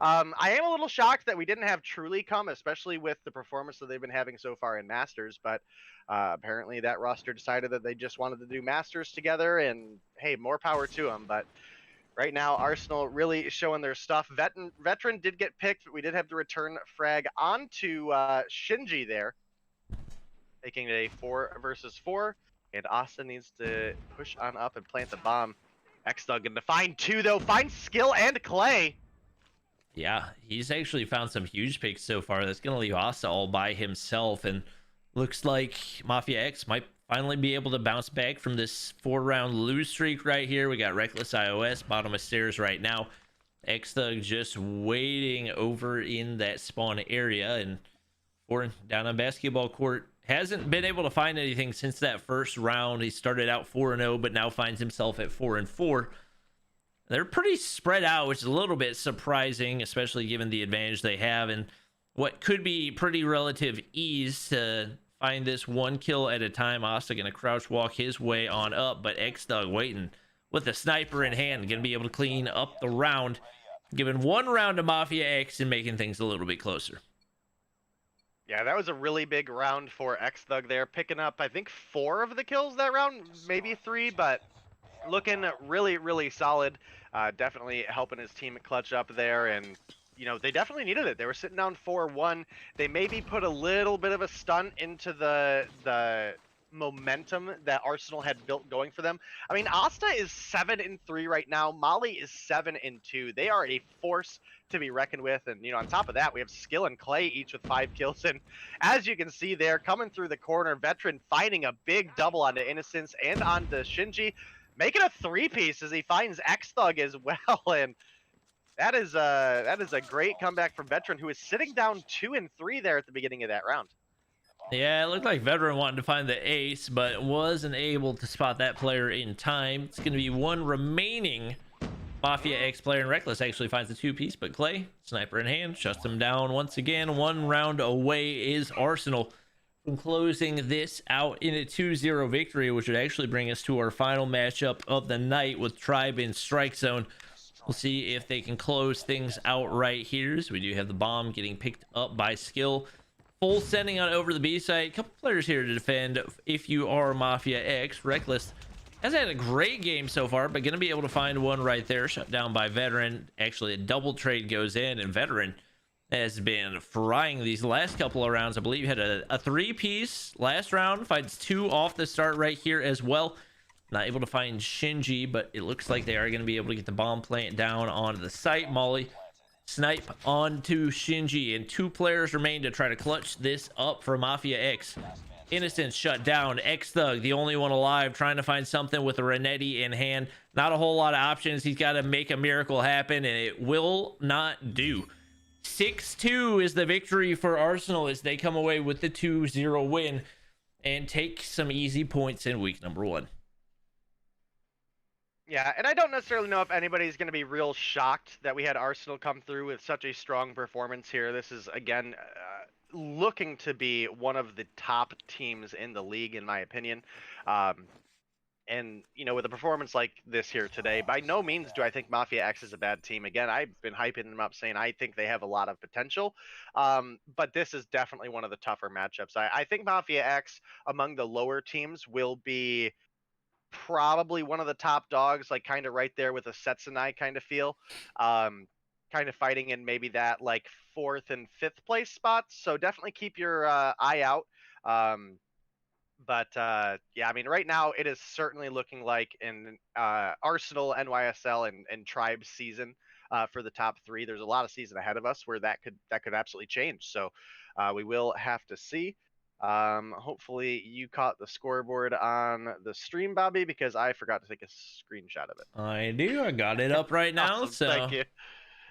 I am a little shocked that we didn't have Truly come, especially with the performance that they've been having so far in Masters. But apparently that roster decided that they just wanted to do Masters together, and hey, more power to them. But right now, Arsenal really showing their stuff. Veteran did get picked, but we did have to return frag onto Shinji there, making it a 4 versus 4. And Asta needs to push on up and plant the bomb. X-Thug going to find 2, though. Finds Skill and Clay.
Yeah, he's actually found some huge picks so far. That's going to leave Asta all by himself. And looks like Mafia X might finally be able to bounce back from this 4-round lose streak right here. We got Reckless iOS bottom of stairs right now. X-Thug just waiting over in that spawn area, and Foreign down on basketball court hasn't been able to find anything since that first round. He started out 4-0, but now finds himself at 4-4. They're pretty spread out, which is a little bit surprising, especially given the advantage they have and what could be pretty relative ease to find this 1 kill at a time. Asta gonna crouch walk his way on up, but X-Thug waiting with the sniper in hand, gonna be able to clean up the round, giving 1 round to Mafia X and making things a little bit closer.
Yeah, that was a really big round for X-Thug there, picking up, I think, 4 of the kills that round, maybe 3, but looking really, really solid. Definitely helping his team clutch up there, and you know, they definitely needed it. They were sitting down 4-1. They maybe put a little bit of a stunt into the momentum that Arsenal had built going for them. I mean, Asta is 7-3 right now. Molly is 7-2. They are a force to be reckoned with. And, you know, on top of that, we have Skill and Clay each with 5 kills. And as you can see there, coming through the corner, Veteran finding a big double onto Innocence and onto Shinji, making a 3-piece as he finds X-Thug as well. And that is a great comeback from Veteran, who is sitting down 2-3 there at the beginning of that round.
Yeah, it looked like Veteran wanted to find the ace, but wasn't able to spot that player in time. It's going to be 1 remaining Mafia X player, and Reckless actually finds the 2-piece, but Clay, sniper in hand, shuts him down once again. 1 round away is Arsenal from closing this out in a 2-0 victory, which would actually bring us to our final matchup of the night with Tribe in Strike Zone. We'll see if they can close things out right here. So we do have the bomb getting picked up by Skill. Full sending on over the B site. A couple players here to defend if you are Mafia X. Reckless has had a great game so far, but going to be able to find one right there. Shut down by Veteran. Actually, a double trade goes in, and Veteran has been frying these last couple of rounds. I believe had a 3-piece last round. Finds 2 off the start right here as well. Not able to find Shinji, but it looks like they are going to be able to get the bomb plant down onto the site. Molly snipe onto Shinji, and 2 players remain to try to clutch this up for Mafia X. Innocence shut down. X-Thug, the only one alive, trying to find something with a Renetti in hand. Not a whole lot of options. He's got to make a miracle happen, and it will not do. 6-2 is the victory for Arsenal as they come away with the 2-0 win. and take some easy points in week number 1.
Yeah, and I don't necessarily know if anybody's going to be real shocked that we had Arsenal come through with such a strong performance here. This is, again, looking to be one of the top teams in the league, in my opinion. And, you know, with a performance like this here today, by no means do I think Mafia X is a bad team. Again, I've been hyping them up, saying I think they have a lot of potential. But this is definitely one of the tougher matchups. I think Mafia X, among the lower teams, will be probably one of the top dogs, like kind of right there with a Setsunai kind of feel. Kind of fighting in maybe that like 4th and 5th place spots. So definitely keep your eye out. But yeah, I mean, right now it is certainly looking like an Arsenal, NYSL, and Tribe season for the top 3. There's a lot of season ahead of us where that could absolutely change. So we will have to see. Hopefully you caught the scoreboard on the stream, Bobby, because I forgot to take a screenshot of it.
I do. I got it up right now.
Awesome.
So
Thank you.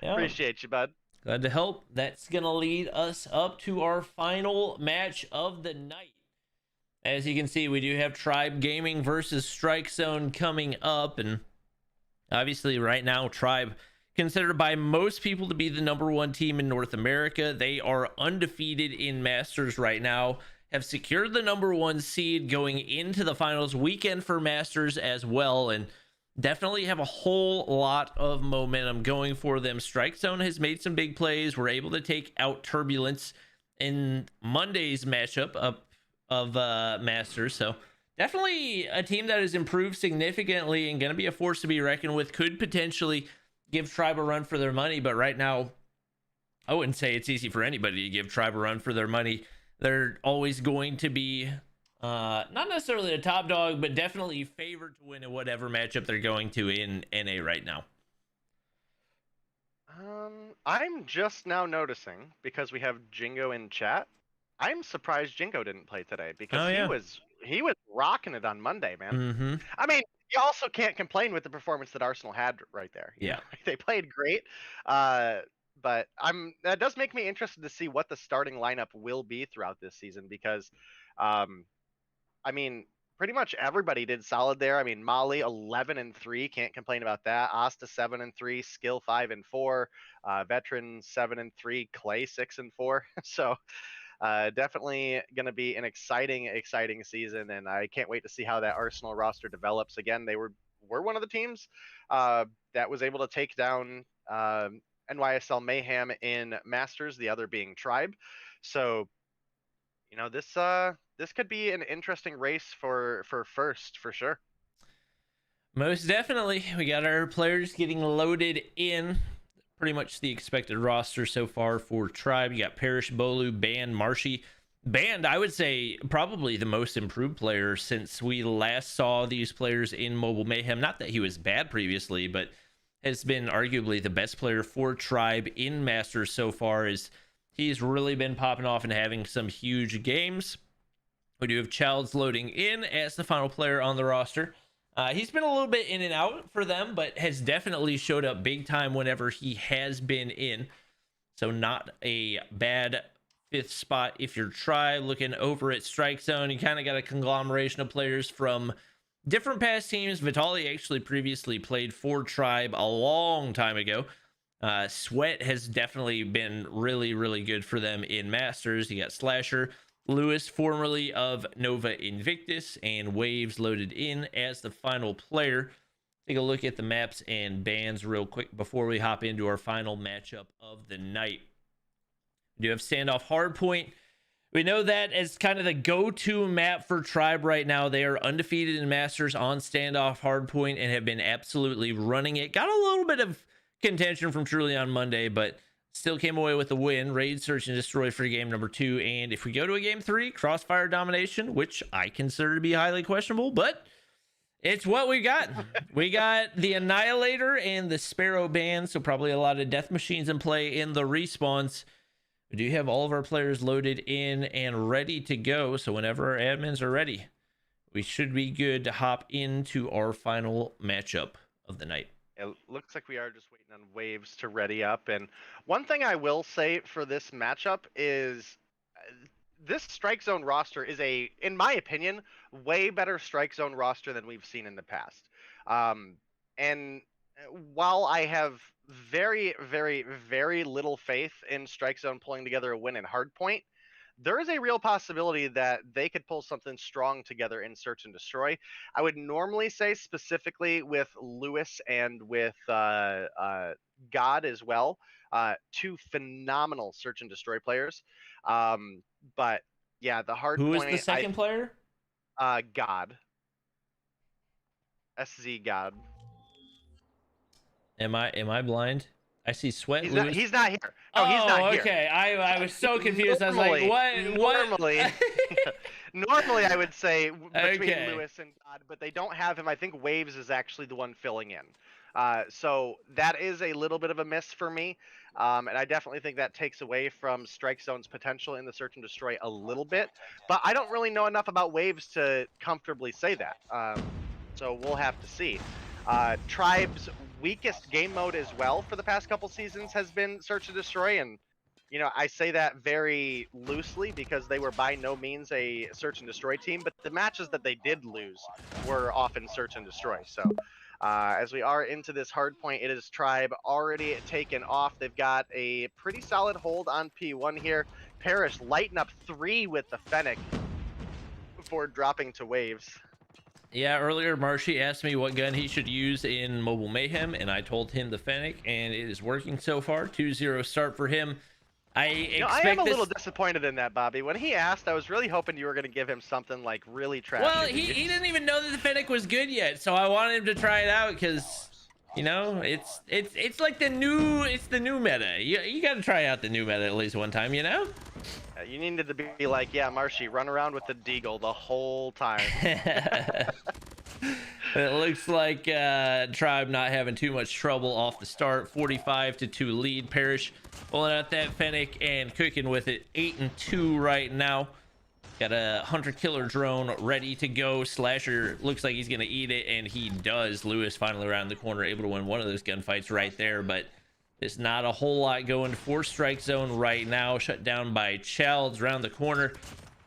yeah,
Appreciate you, bud.
glad to help. That's gonna lead us up to our final match of the night. As you can see, we do have Tribe Gaming versus Strike Zone coming up, and obviously right now Tribe, considered by most people to be the #1 team in North America. They are undefeated in Masters right now, have secured the #1 seed going into the finals weekend for Masters as well, and definitely have a whole lot of momentum going for them. Strike Zone has made some big plays. We're able to take out Turbulence in Monday's matchup of Masters, so definitely a team that has improved significantly and going to be a force to be reckoned with. Could potentially give Tribe a run for their money, but right now I wouldn't say it's easy for anybody to give Tribe a run for their money. They're always going to be not necessarily a top dog, but definitely favored to win in whatever matchup they're going to in NA right now.
I'm just now noticing, because we have Jingo in chat, I'm surprised Jingo didn't play today, because he was rocking it on Monday, man. I mean, you also can't complain with the performance that Arsenal had right there. You know? They played great. But that does make me interested to see what the starting lineup will be throughout this season, because I mean, pretty much everybody did solid there. I mean, Molly 11-3, can't complain about that. Asta 7-3, Skill 5-4, Veteran 7-3, Clay 6-4. So definitely going to be an exciting season, and I can't wait to see how that Arsenal roster develops. Again, they were one of the teams that was able to take down NYSL Mayhem in Masters, the other being Tribe. So, you know, this could be an interesting race for first, for sure.
Most definitely. We got our players getting loaded in. Pretty much the expected roster so far for Tribe. You got Parrish, Bolu, Band, Marshy. Band, I would say, probably the most improved player since we last saw these players in Mobile Mayhem. Not that he was bad previously, but has been arguably the best player for Tribe in Masters so far. As he's really been popping off and having some huge games. We do have Childs loading in as the final player on the roster. He's been a little bit in and out for them, but has definitely showed up big time whenever he has been in. So not a bad 5th spot if you're Tribe. Looking over at Strike Zone, you kind of got a conglomeration of players from different past teams. Vitali actually previously played for Tribe a long time ago. Sweat has definitely been really, really good for them in Masters. You got Slasher, Lewis, formerly of Nova Invictus, and Waves loaded in as the final player. Take a look at the maps and bans real quick before we hop into our final matchup of the night. We do have Standoff Hardpoint. We know that as kind of the go-to map for Tribe right now. They are undefeated in Masters on Standoff Hardpoint and have been absolutely running it. Got a little bit of contention from Truly on Monday, but still came away with a win. Raid, Search, and Destroy for game number 2. And if we go to a game 3, Crossfire Domination, which I consider to be highly questionable, but it's what we got. We got the Annihilator and the Sparrow band, so probably a lot of death machines in play in the respawns. We do have all of our players loaded in and ready to go, so whenever our admins are ready, we should be good to hop into our final matchup of the night.
It looks like we are just waiting on Waves to ready up. And one thing I will say for this matchup is this Strike Zone roster is in my opinion, way better Strike Zone roster than we've seen in the past. And while I have very, very, very little faith in Strike Zone pulling together a win in Hardpoint, there is a real possibility that they could pull something strong together in Search and Destroy. I would normally say specifically with Lewis and with God as well, two phenomenal Search and Destroy players. But yeah, the hard
Who is
point.
the second player?
God. SZ God.
Am I blind? I see Sweat
He's
Lewis.
not. He's not here. No, he's not here.
Okay. I was so confused. I was like, what?
Normally, normally I would say between
Okay.
Lewis and God, but they don't have him. I think Waves is actually the one filling in. So that is a little bit of a miss for me, and I definitely think that takes away from Strike Zone's potential in the Search and Destroy a little bit. But I don't really know enough about Waves to comfortably say that. So we'll have to see. Tribe's weakest game mode as well for the past couple seasons has been Search and Destroy, and I say that very loosely because they were by no means a Search and Destroy team, but the matches that they did lose were often Search and Destroy. So as we are into this hard point, it is Tribe already taken off. They've got a pretty solid hold on P1 here. Parrish lighting up 3 with the Fennec before dropping to Waves.
Yeah, earlier Marshy asked me what gun he should use in Mobile Mayhem, and I told him the Fennec, and it is working so far. 2-0 start for him. I
am a little disappointed in that, Bobby. When he asked, I was really hoping you were going to give him something like really trashy.
Well, he didn't even know that the Fennec was good yet, so I wanted him to try it out because, it's like the new meta. You got to try out the new meta at least one time, You
needed to be like, yeah, Marshy, run around with the Deagle the whole time.
It looks like Tribe not having too much trouble off the start. 45-2 lead. Parrish pulling out that Fennec and cooking with it. 8-2 right now. Got a hunter killer drone ready to go. Slasher looks like he's gonna eat it, and he does. Lewis finally around the corner, able to win one of those gunfights right there, but there's not a whole lot going for Strike Zone right now. Shut down by Childs around the corner.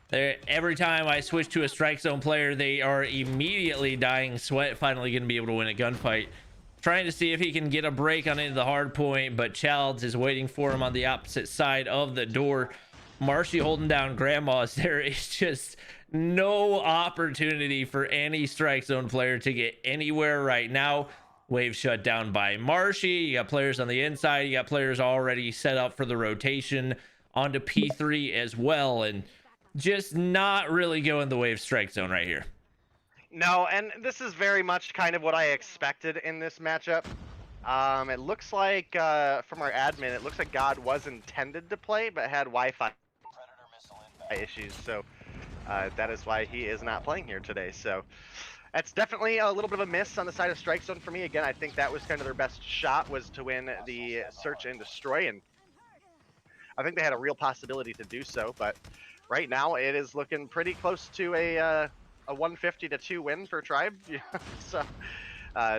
There, every time I switch to a Strike Zone player, they are immediately dying. Sweat finally going to be able to win a gunfight. Trying to see if he can get a break on into the hard point, but Childs is waiting for him on the opposite side of the door. Marshy holding down Grandma's. There is just no opportunity for any Strike Zone player to get anywhere right now. Wave shut down by Marshy. You got players on the inside. You got players already set up for the rotation onto P3 as well. And just not really going the Wave Strike Zone right here.
No, and this is very much kind of what I expected in this matchup. It looks like, from our admin, it looks like God was intended to play, but had Wi-Fi issues. So that is why he is not playing here today. So that's definitely a little bit of a miss on the side of Strike Zone for me. Again, I think that was kind of their best shot, was to win the Search and Destroy, and I think they had a real possibility to do so, but right now it is looking pretty close to a 150-2 win for Tribe. So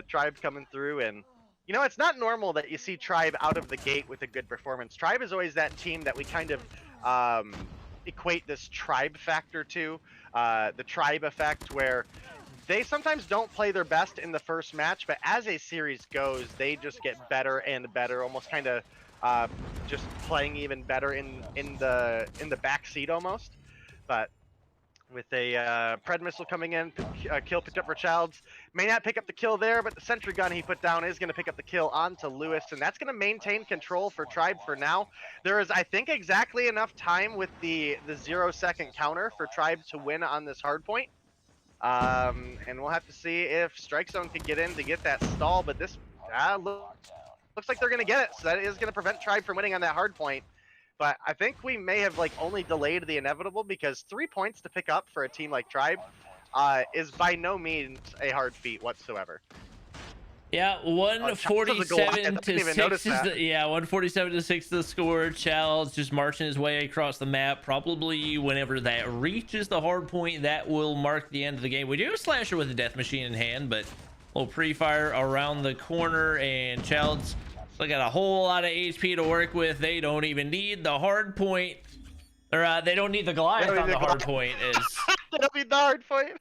Tribe coming through, and it's not normal that you see Tribe out of the gate with a good performance. Tribe is always that team that we kind of equate this Tribe factor to, the Tribe effect, where they sometimes don't play their best in the first match, but as a series goes, they just get better and better, almost kind of just playing even better in the back seat almost. But with a Pred missile coming in, kill picked up for Childs. May not pick up the kill there, but the sentry gun he put down is going to pick up the kill onto Lewis, and that's going to maintain control for Tribe for now. There is, I think, exactly enough time with the 0-second counter for Tribe to win on this hard point. And we'll have to see if Strike Zone can get in to get that stall, but this looks like they're going to get it, so that is going to prevent Tribe from winning on that hard point. But I think we may have only delayed the inevitable, because 3 points to pick up for a team like Tribe is by no means a hard feat whatsoever.
Yeah, 147 to 6 is the, 147 to 6 the score. Childs just marching his way across the map. Probably whenever that reaches the hard point, that will mark the end of the game. We do have Slasher with a death machine in hand, but a little pre-fire around the corner, and Childs still got a whole lot of HP to work with. They don't even need the hard point. Or they don't need the Goliath
don't need
on the
the
hard
Goliath.
point. Is
It'll be the hard point.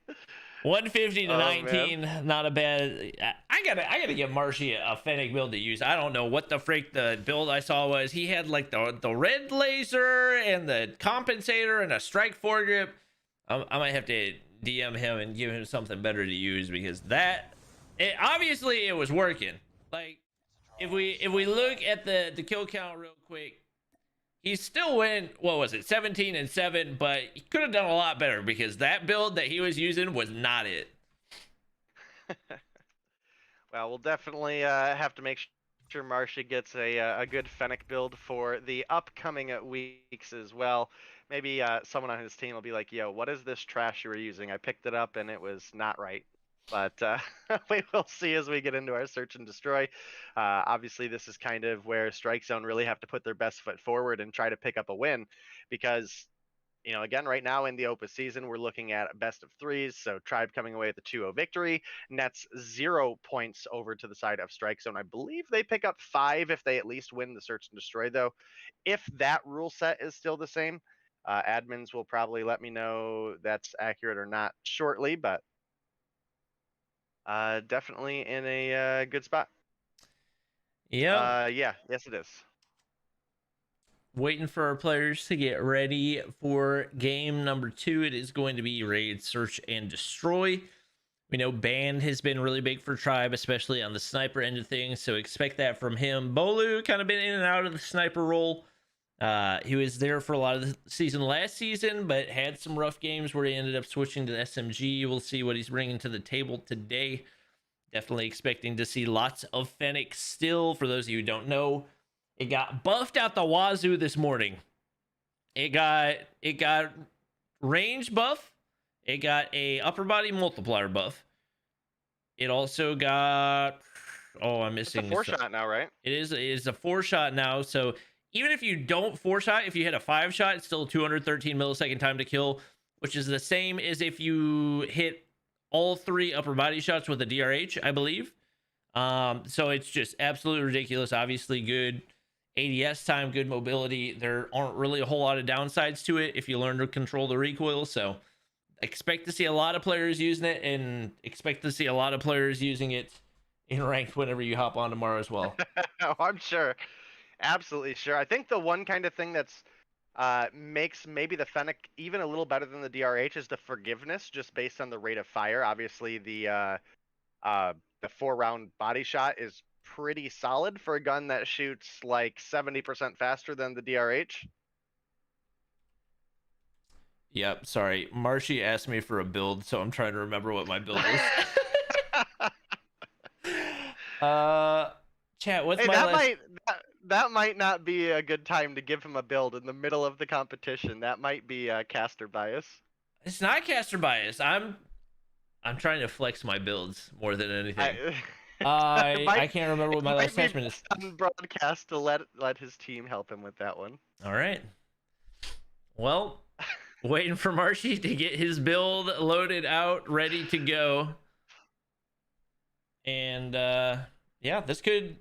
150 to
Oh,
19, not a bad. I gotta give Marshy a Fennec build to use. I don't know what the freak the build I saw was. He had like the red laser and the compensator and a strike foregrip. I might have to DM him and give him something better to use, because obviously it was working. Like if we look at the kill count real quick, he still went, what was it, 17 and 7, but he could have done a lot better, because that build that he was using was not it.
Well, we'll definitely have to make sure Marsha gets a good Fennec build for the upcoming weeks as well. Maybe someone on his team will be like, yo, what is this trash you were using? I picked it up and it was not right. But we will see as we get into our search and destroy. Obviously, this is kind of where Strike Zone really have to put their best foot forward and try to pick up a win, because, you know, again, right now in the Opus season, we're looking at best of threes. So Tribe coming away with a 2-0 victory, nets 0 points over to the side of Strike Zone. I believe they pick up 5 if they at least win the search and destroy, though. If that rule set is still the same, admins will probably let me know that's accurate or not shortly, but definitely in a good spot.
Yeah.
Yeah, yes it is.
Waiting for our players to get ready for game number 2. It is going to be raid, search, and destroy. We know Band has been really big for Tribe, especially on the sniper end of things, so expect that from him. Bolu kind of been in and out of the sniper role. He was there for a lot of the season last season, but had some rough games where he ended up switching to the SMG. We'll see what he's bringing to the table today. Definitely expecting to see lots of Fennec still. For those of you who don't know, it got buffed out the wazoo this morning. It got range buff. It got a upper body multiplier buff. It also got, I'm missing
It's a 4-shot now, right?
It is a 4-shot now. So even if you don't 4-shot, if you hit a 5-shot, it's still 213 millisecond time to kill, which is the same as if you hit all 3 upper body shots with a DRH, I believe. So it's just absolutely ridiculous. Obviously good ADS time, good mobility. There aren't really a whole lot of downsides to it if you learn to control the recoil. So expect to see a lot of players using it, and expect to see a lot of players using it in ranked whenever you hop on tomorrow as well.
Oh, I'm sure. Absolutely sure. I think the one kind of thing that's makes maybe the Fennec even a little better than the DRH is the forgiveness, just based on the rate of fire. Obviously, the 4-round body shot is pretty solid for a gun that shoots like 70% faster than the DRH.
Yep, sorry. Marshy asked me for a build, so I'm trying to remember what my build is. Chat, what's
Hey,
my last...
that might not be a good time to give him a build in the middle of the competition. That might be caster bias.
It's not caster bias. I'm trying to flex my builds more than anything. I can't remember what my last attachment is.
On broadcast to let his team help him with that one.
All right. Well, waiting for Marshy to get his build loaded out, ready to go. And yeah, this could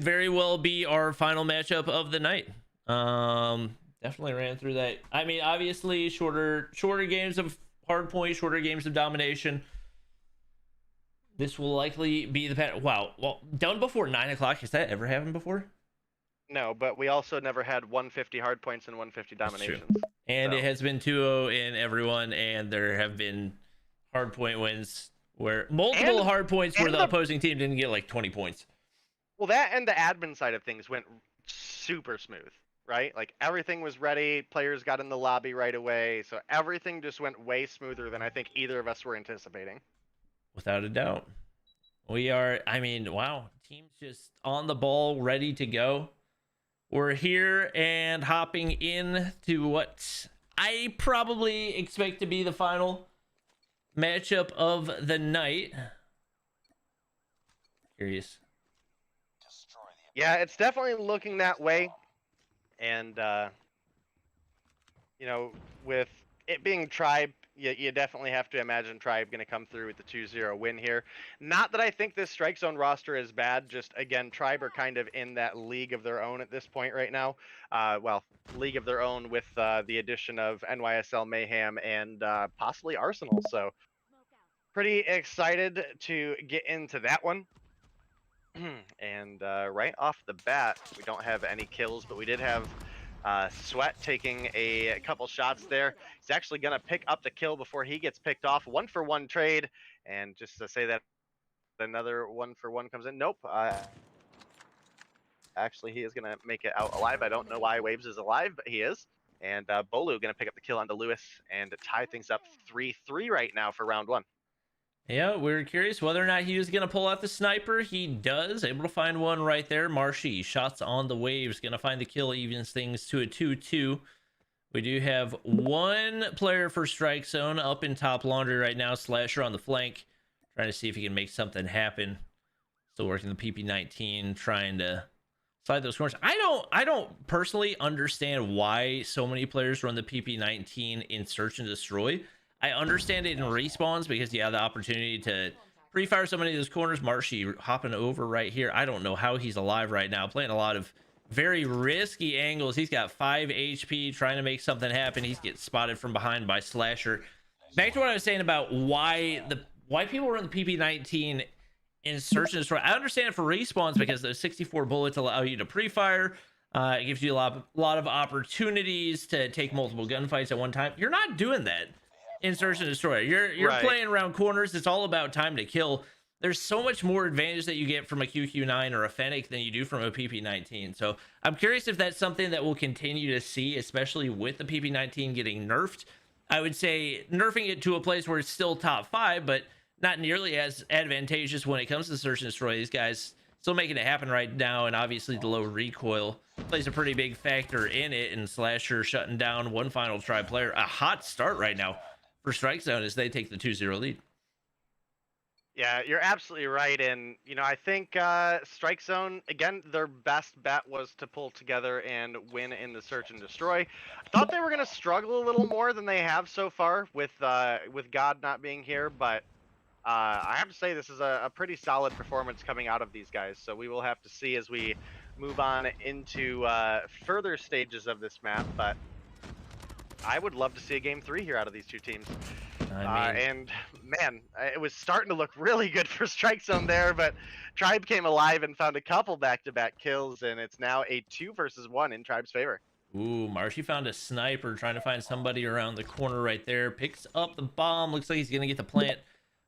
very well be our final matchup of the night. Definitely ran through that. I mean, obviously shorter games of hardpoint, shorter games of domination. This will likely be the pattern. Wow, well, done before 9 o'clock. Has that ever happened before?
No, but we also never had 150 hardpoints and 150 dominations.
And
so.
It has been 2-0 in everyone, and there have been hardpoint wins where multiple hardpoints where the opposing team didn't get like 20 points.
Well, that and the admin side of things went super smooth, right? Like everything was ready, players got in the lobby right away, so everything just went way smoother than I think either of us were anticipating.
Without a doubt. We are, I mean, wow, team's just on the ball, ready to go. We're here and hopping in to what I probably expect to be the final matchup of the night. Curious.
Yeah, it's definitely looking that way. And, you know, with it being Tribe, you definitely have to imagine Tribe going to come through with the 2-0 win here. Not that I think this Strike Zone roster is bad. Just again, Tribe are kind of in that league of their own at this point right now. Well, league of their own with the addition of NYSL Mayhem and possibly Arsenal. So pretty excited to get into that one. And right off the bat, we don't have any kills, but we did have Sweat taking a couple shots there. He's actually going to pick up the kill before he gets picked off. 1-for-1 trade. And just to say that another 1-for-1 comes in. Nope. Actually, he is going to make it out alive. I don't know why Waves is alive, but he is. And Bolu going to pick up the kill onto Lewis and tie things up 3-3 right now for round 1.
Yeah, we were curious whether or not he was going to pull out the sniper. He does. Able to find one right there. Marshy, shots on the Waves. Going to find the kill, evens things to a 2-2. We do have one player for Strike Zone up in top laundry right now. Slasher on the flank. Trying to see if he can make something happen. Still working the PP-19, trying to slide those corners. I don't personally understand why so many players run the PP-19 in Search and Destroy. I understand it in respawns because you have the opportunity to pre-fire so many of those corners. Marshy hopping over right here. I don't know how he's alive right now. Playing a lot of very risky angles. He's got 5 HP trying to make something happen. He's getting spotted from behind by Slasher. Back to what I was saying about why people run the PP-19 in Search and Destroy. I understand it for respawns because those 64 bullets allow you to pre-fire. It gives you a lot of opportunities to take multiple gunfights at one time. You're not doing that in Search and Destroy. You're
Right.
playing around corners. It's all about time to kill. There's so much more advantage that you get from a QQ9 or a Fennec than you do from a PP-19. So I'm curious if that's something that we'll continue to see, especially with the PP-19 getting nerfed. I would say nerfing it to a place where it's still top 5, but not nearly as advantageous when it comes to Search and Destroy. These guys still making it happen right now, and obviously the low recoil plays a pretty big factor in it, and Slasher shutting down one final try player. A hot start right now for Strike Zone as they take the 2-0 lead.
Yeah, you're absolutely right. And, I think Strike Zone, again, their best bet was to pull together and win in the Search and Destroy. I thought they were going to struggle a little more than they have so far with God not being here, but I have to say this is a pretty solid performance coming out of these guys. So we will have to see as we move on into further stages of this map, but I would love to see a game 3 here out of these two teams. And man, it was starting to look really good for Strike Zone there, but Tribe came alive and found a couple back-to-back kills, and it's now a 2-versus-1 in Tribe's favor.
Ooh, Marshy found a sniper trying to find somebody around the corner right there. Picks up the bomb. Looks like he's going to get the plant.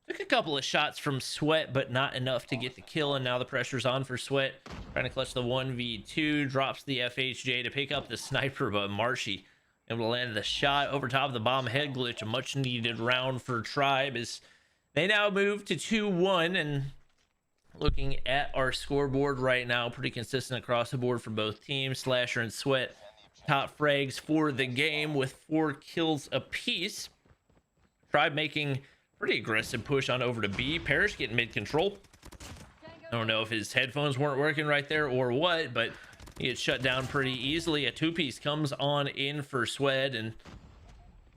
Took a couple of shots from Sweat, but not enough to get the kill, and now the pressure's on for Sweat. Trying to clutch the 1v2. Drops the FHJ to pick up the sniper, but Marshy able to land the shot over top of the bomb head glitch. A much needed round for Tribe as they now move to 2-1. And looking at our scoreboard right now, pretty consistent across the board for both teams. Slasher and Sweat top frags for the game with 4 kills apiece. Tribe making pretty aggressive push on over to B. Parrish getting mid control. I don't know if his headphones weren't working right there or what, but he gets shut down pretty easily. A 2-piece comes on in for Sweat, and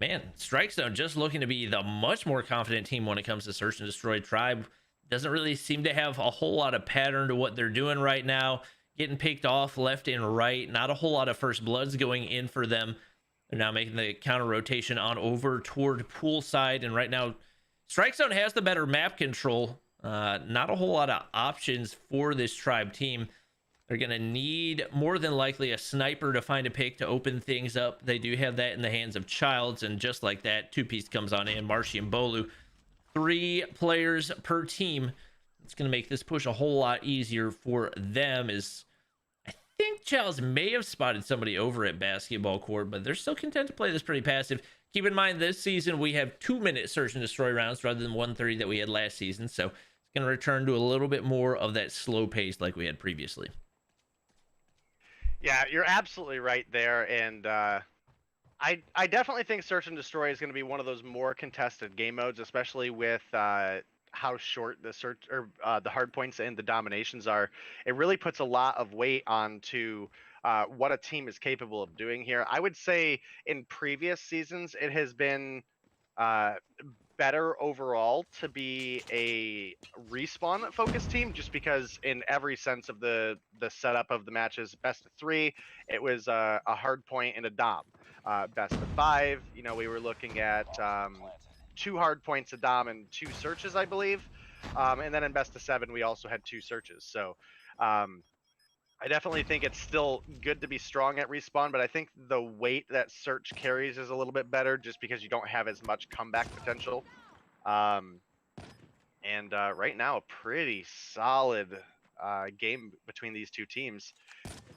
man, Strike Zone just looking to be the much more confident team when it comes to Search and Destroy. Tribe doesn't really seem to have a whole lot of pattern to what they're doing right now. Getting picked off left and right. Not a whole lot of first bloods going in for them. They're now making the counter rotation on over toward poolside, and right now Strike Zone has the better map control. Not a whole lot of options for this Tribe team. They're going to need more than likely a sniper to find a pick to open things up. They do have that in the hands of Childs, and just like that, 2-piece comes on in. Marshy and Bolu, 3 players per team. It's going to make this push a whole lot easier for them, as I think Childs may have spotted somebody over at basketball court, but they're still content to play this pretty passive. Keep in mind, this season we have 2-minute Search and Destroy rounds rather than 1:30 that we had last season, so it's going to return to a little bit more of that slow pace like we had previously.
Yeah, you're absolutely right there, and I definitely think Search and Destroy is going to be one of those more contested game modes, especially with how short the search or the hard points and the dominations are. It really puts a lot of weight onto what a team is capable of doing here. I would say in previous seasons it has been better overall to be a respawn focused team, just because in every sense of the setup of the matches, best of 3, it was a hard point and a dom. Best of 5, you know, we were looking at 2 hard points, a dom, and 2 searches, I believe. And then in best of 7, we also had 2 searches. So I definitely think it's still good to be strong at respawn, but I think the weight that search carries is a little bit better, just because you don't have as much comeback potential. Right now, a pretty solid game between these two teams.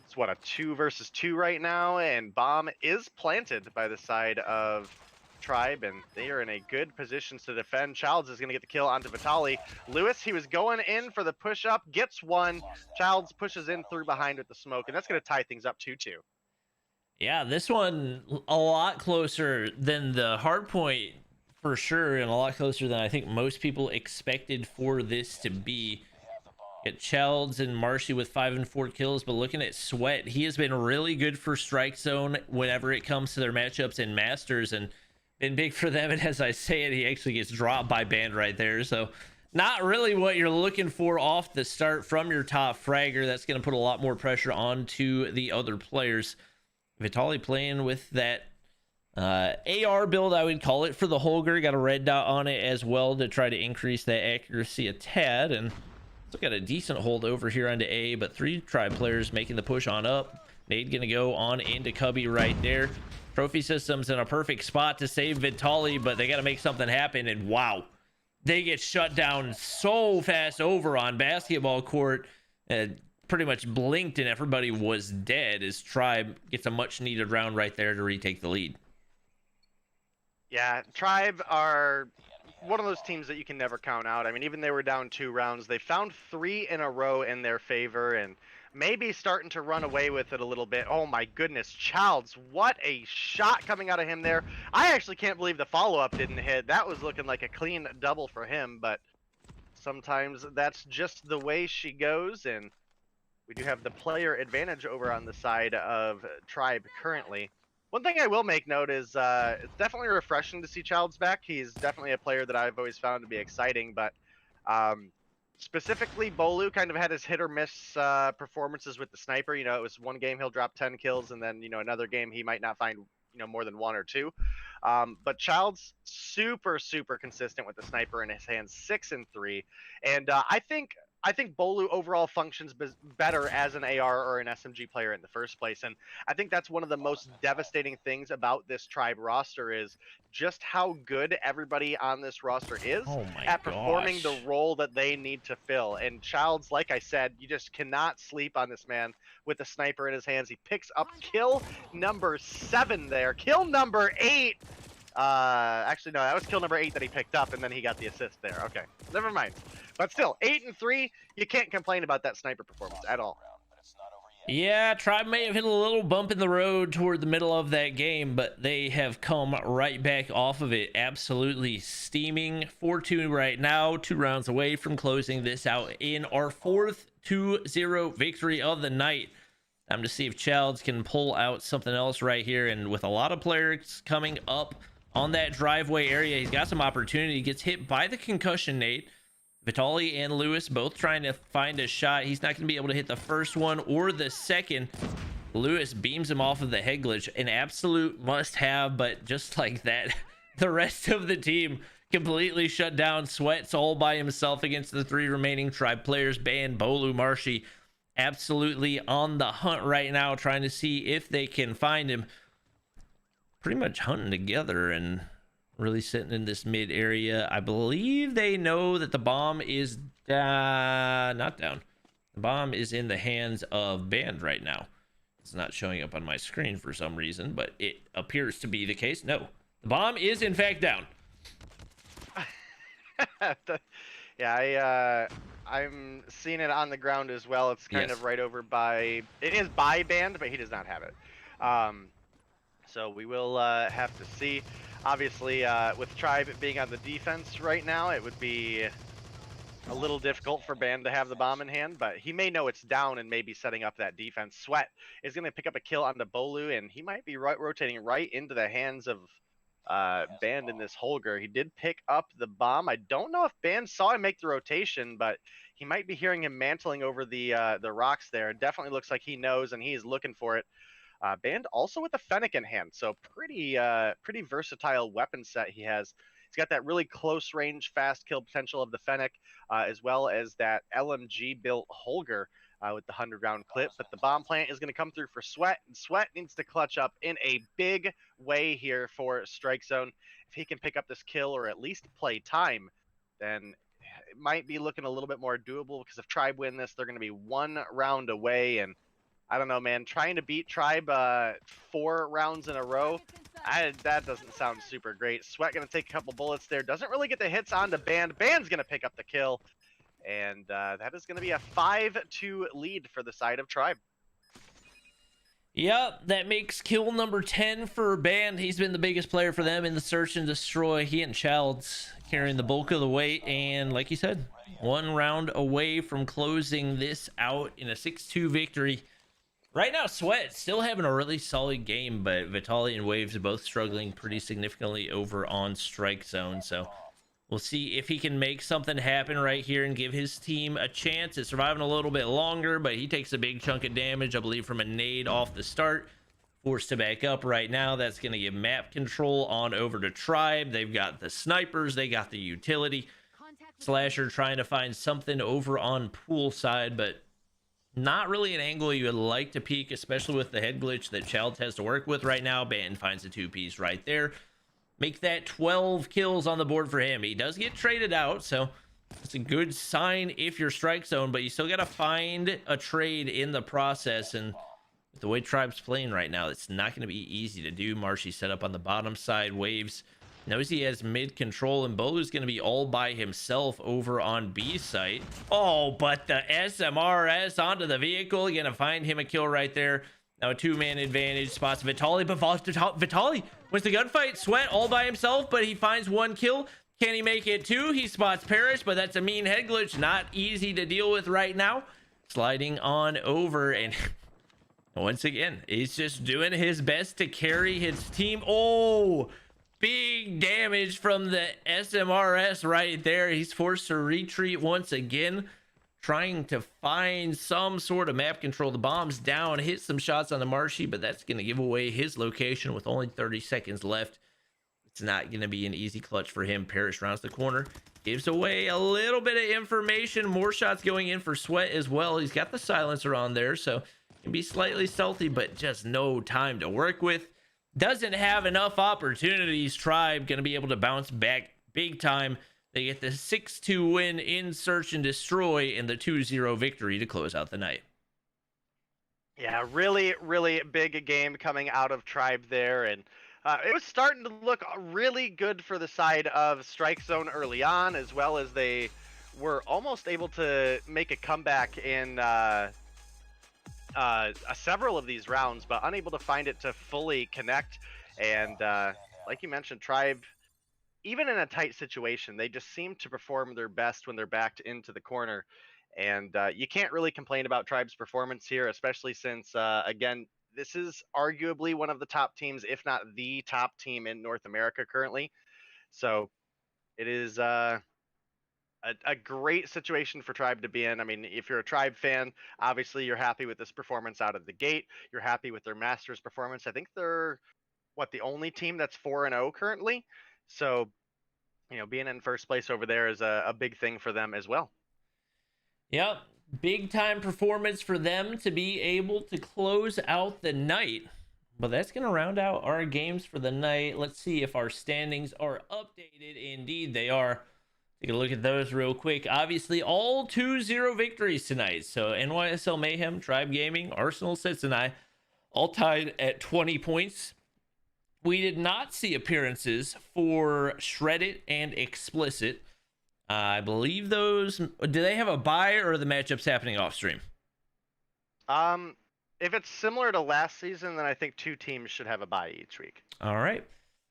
It's what, a 2 versus 2 right now, and bomb is planted by the side of Tribe, and they are in a good position to defend. Childs is going to get the kill onto Vitali. Lewis, he was going in for the push-up, gets one. Childs pushes in through behind with the smoke, and that's going to tie things up 2-2.
Yeah, this one a lot closer than the hard point for sure, and a lot closer than I think most people expected for this to be. Get Childs and Marshy with 5 and 4 kills, but looking at Sweat, he has been really good for Strike Zone whenever it comes to their matchups in Masters, and been big for them. And as I say it, he actually gets dropped by Band right there. So not really what you're looking for off the start from your top fragger. That's going to put a lot more pressure onto the other players. Vitali playing with that AR build, I would call it, for the Holger. Got a red dot on it as well to try to increase that accuracy a tad, and still got a decent hold over here onto A, but 3 Tribe players making the push on up. Nade gonna go on into Cubby right there. Trophy Systems in a perfect spot to save Vitali, but they got to make something happen, and wow, they get shut down so fast over on basketball court. Pretty much blinked and everybody was dead as Tribe gets a much needed round right there to retake the lead.
Yeah, Tribe are one of those teams that you can never count out. I mean, even they were down 2 rounds, they found 3 in a row in their favor, and maybe starting to run away with it a little bit. Oh my goodness, Childs, what a shot coming out of him there. I actually can't believe the follow-up didn't hit. That was looking like a clean double for him, but sometimes that's just the way she goes, and we do have the player advantage over on the side of Tribe currently. One thing I will make note is it's definitely refreshing to see Childs back. He's definitely a player that I've always found to be exciting, but specifically Bolu kind of had his hit or miss performances with the sniper. You know, it was one game he'll drop 10 kills, and then, you know, another game he might not find, you know, more than 1 or 2. But Childs super consistent with the sniper in his hands, 6 and 3, and I think Bolu overall functions better as an AR or an SMG player in the first place, and I think that's one of the most devastating things about this Tribe roster is just how good everybody on this roster is at performing the role that they need to fill. And Childs, like I said, you just cannot sleep on this man with a sniper in his hands. He picks up kill number 7 there. Kill number 8! Actually, no, that was kill number 8 that he picked up, and then he got the assist there. Okay, never mind. But still, 8 and 3, you can't complain about that sniper performance at all.
Yeah, Tribe may have hit a little bump in the road toward the middle of that game, but they have come right back off of it. Absolutely steaming. 4-2 right now, 2 rounds away from closing this out in our 4th 2-0 victory of the night. Time to see if Childs can pull out something else right here. And with a lot of players coming up on that driveway area, he's got some opportunity. He gets hit by the concussion nade. Vitali and Lewis both trying to find a shot. He's not going to be able to hit the first one or the second. Lewis beams him off of the head glitch. An absolute must-have, but just like that, the rest of the team completely shut down. Sweat's all by himself against the 3 remaining Tribe players. Band, Bolu, Marshy, absolutely on the hunt right now, trying to see if they can find him. Pretty much hunting together and really sitting in this mid area. I believe they know that the bomb is not down. The bomb is in the hands of Band right now. It's not showing up on my screen for some reason, but it appears to be the case. No, the bomb is in fact down.
Yeah, I'm seeing it on the ground as well. It's kind of right over by, it is by Band, but he does not have it. So we will have to see. Obviously, with Tribe being on the defense right now, it would be a little difficult for Band to have the bomb in hand, but he may know it's down and maybe setting up that defense. Sweat is going to pick up a kill onto Bolu, and he might be rotating right into the hands of Band in this Holger. He did pick up the bomb. I don't know if Band saw him make the rotation, but he might be hearing him mantling over the rocks there. It definitely looks like he knows, and he's looking for it. Band also with a Fennec in hand, so pretty versatile weapon set he has. He's got that really close range, fast kill potential of the Fennec, as well as that LMG built Holger with the 100-round clip. But the bomb plant is going to come through for Sweat, and Sweat needs to clutch up in a big way here for Strike Zone. If he can pick up this kill or at least play time, then it might be looking a little bit more doable, because if Tribe win this, they're going to be 1 round away. And I don't know, man, trying to beat Tribe 4 rounds in a row, that doesn't sound super great. Sweat going to take a couple bullets there. Doesn't really get the hits onto Band. Band's going to pick up the kill. And that is going to be a 5-2 lead for the side of Tribe.
Yep, that makes kill number 10 for Band. He's been the biggest player for them in the search and destroy. He and Childs carrying the bulk of the weight. And like you said, 1 round away from closing this out in a 6-2 victory. Right now, Sweat still having a really solid game, but Vitali and Waves are both struggling pretty significantly over on Strike Zone. So we'll see if he can make something happen right here and give his team a chance at surviving a little bit longer. But he takes a big chunk of damage, I believe, from a nade off the start. Forced to back up right now. That's going to give map control on over to Tribe. They've got the snipers. They got the utility. Slasher trying to find something over on pool side, but not really an angle you would like to peek, especially with the head glitch that Childs has to work with right now. Band finds a 2-piece right there. Make that 12 kills on the board for him. He does get traded out, so it's a good sign if you're Strike Zone, but you still got to find a trade in the process. And with the way Tribe's playing right now, it's not going to be easy to do. Marshy set up on the bottom side. Waves knows he has mid control, and Bolu's going to be all by himself over on B site. Oh, but the SMRS onto the vehicle. Going to find him a kill right there. Now a 2-man advantage. Spots Vitali, but Vitali wins the gunfight. Sweat all by himself, but he finds 1 kill. Can he make it 2? He spots Parrish, but that's a mean head glitch. Not easy to deal with right now. Sliding on over, and once again, he's just doing his best to carry his team. Oh, big damage from the SMRS right there. He's forced to retreat once again, trying to find some sort of map control. The bomb's down, hit some shots on the Marshy, but that's going to give away his location with only 30 seconds left. It's not going to be an easy clutch for him. Parrish rounds the corner, gives away a little bit of information. More shots going in for Sweat as well. He's got the silencer on there, so can be slightly stealthy, but just no time to work with. Doesn't have enough opportunities. Tribe going to be able to bounce back big time. They get the 6-2 win in Search and Destroy and the 2-0 victory to close out the night.
Yeah, really, really big game coming out of Tribe there. And it was starting to look really good for the side of Strike Zone early on, as well as they were almost able to make a comeback in several of these rounds, but unable to find it to fully connect. And like you mentioned, Tribe, even in a tight situation, they just seem to perform their best when they're backed into the corner. And you can't really complain about Tribe's performance here, especially since, again, this is arguably one of the top teams, if not the top team in North America currently. So it is a great situation for Tribe to be in. I mean, if you're a Tribe fan, obviously you're happy with this performance out of the gate. You're happy with their Masters performance. I think they're, the only team that's 4-0 currently. So, being in first place over there is a big thing for them as well.
Yep, big time performance for them to be able to close out the night. But that's going to round out our games for the night. Let's see if our standings are updated. Indeed, they are. Take a look at those real quick. Obviously, all 2-0 victories tonight. So NYSL Mayhem, Tribe Gaming, Arsenal Sits, and I all tied at 20 points. We did not see appearances for Shredded and Explicit. I believe those... Do they have a bye, or are the matchups happening off stream?
If it's similar to last season, then I think 2 teams should have a bye each week.
All right.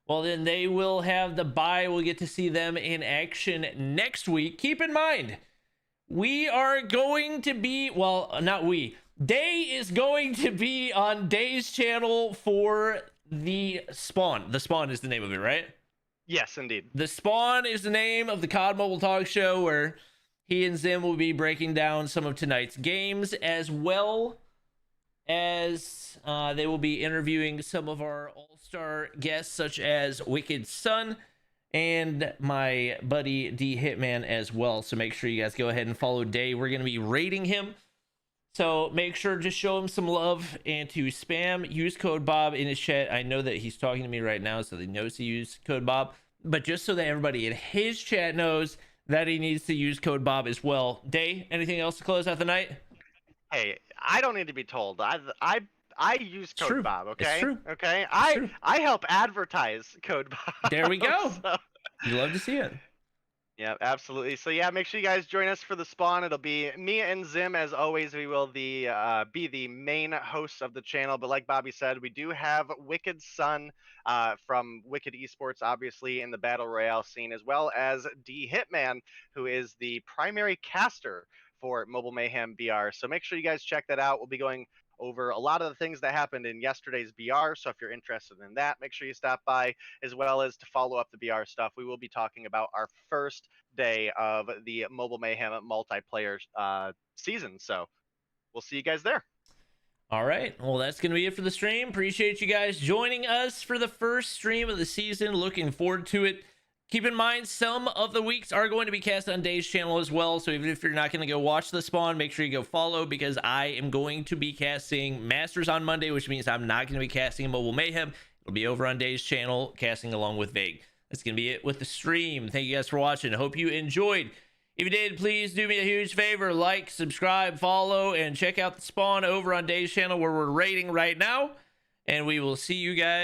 Well, then they will have the bye. We'll get to see them in action next week. Keep in mind, we are going to be... Well, not we. Day is going to be on Day's channel for The Spawn. The Spawn is the name of it, right?
Yes, indeed.
The Spawn is the name of the COD Mobile Talk Show, where he and Zim will be breaking down some of tonight's games, as well as they will be interviewing some of our all-star guests, such as Wicked Sun and my buddy D Hitman as well. So make sure you guys go ahead and follow Day. We're going to be rating him. So make sure to show him some love and to spam. Use code Bob in his chat. I know that he's talking to me right now, so he knows to use code Bob. But just so that everybody in his chat knows that he needs to use code Bob as well. Day, anything else to close out the night?
Hey, I don't need to be told. I use code
true.
Bob. Okay.
It's true.
Okay.
true.
I help advertise code Bob.
There we go.
So,
You love to see it.
yeah, absolutely. So yeah, make sure you guys join us for the Spawn. It'll be me and Zim as always. We will be the main hosts of the channel. But like Bobby said, we do have Wicked Sun from Wicked Esports, obviously in the battle royale scene, as well as D Hitman, who is the primary caster for Mobile Mayhem BR. So make sure you guys check that out. We'll be going over a lot of the things that happened in yesterday's BR. So if you're interested in that, make sure you stop by, as well as to follow up the BR stuff. We will be talking about our first day of the Mobile Mayhem multiplayer season. So we'll see you guys there.
All right. Well, that's going to be it for the stream. Appreciate you guys joining us for the first stream of the season. Looking forward to it. Keep in mind, some of the weeks are going to be cast on Day's channel as well. So even if you're not going to go watch the Spawn, make sure you go follow, because I am going to be casting Masters on Monday, which means I'm not going to be casting Mobile Mayhem. It'll be over on Day's channel, casting along with Vague. That's going to be it with the stream. Thank you guys for watching. I hope you enjoyed. If you did, please do me a huge favor. Like, subscribe, follow, and check out the Spawn over on Day's channel, where we're rating right now. And we will see you guys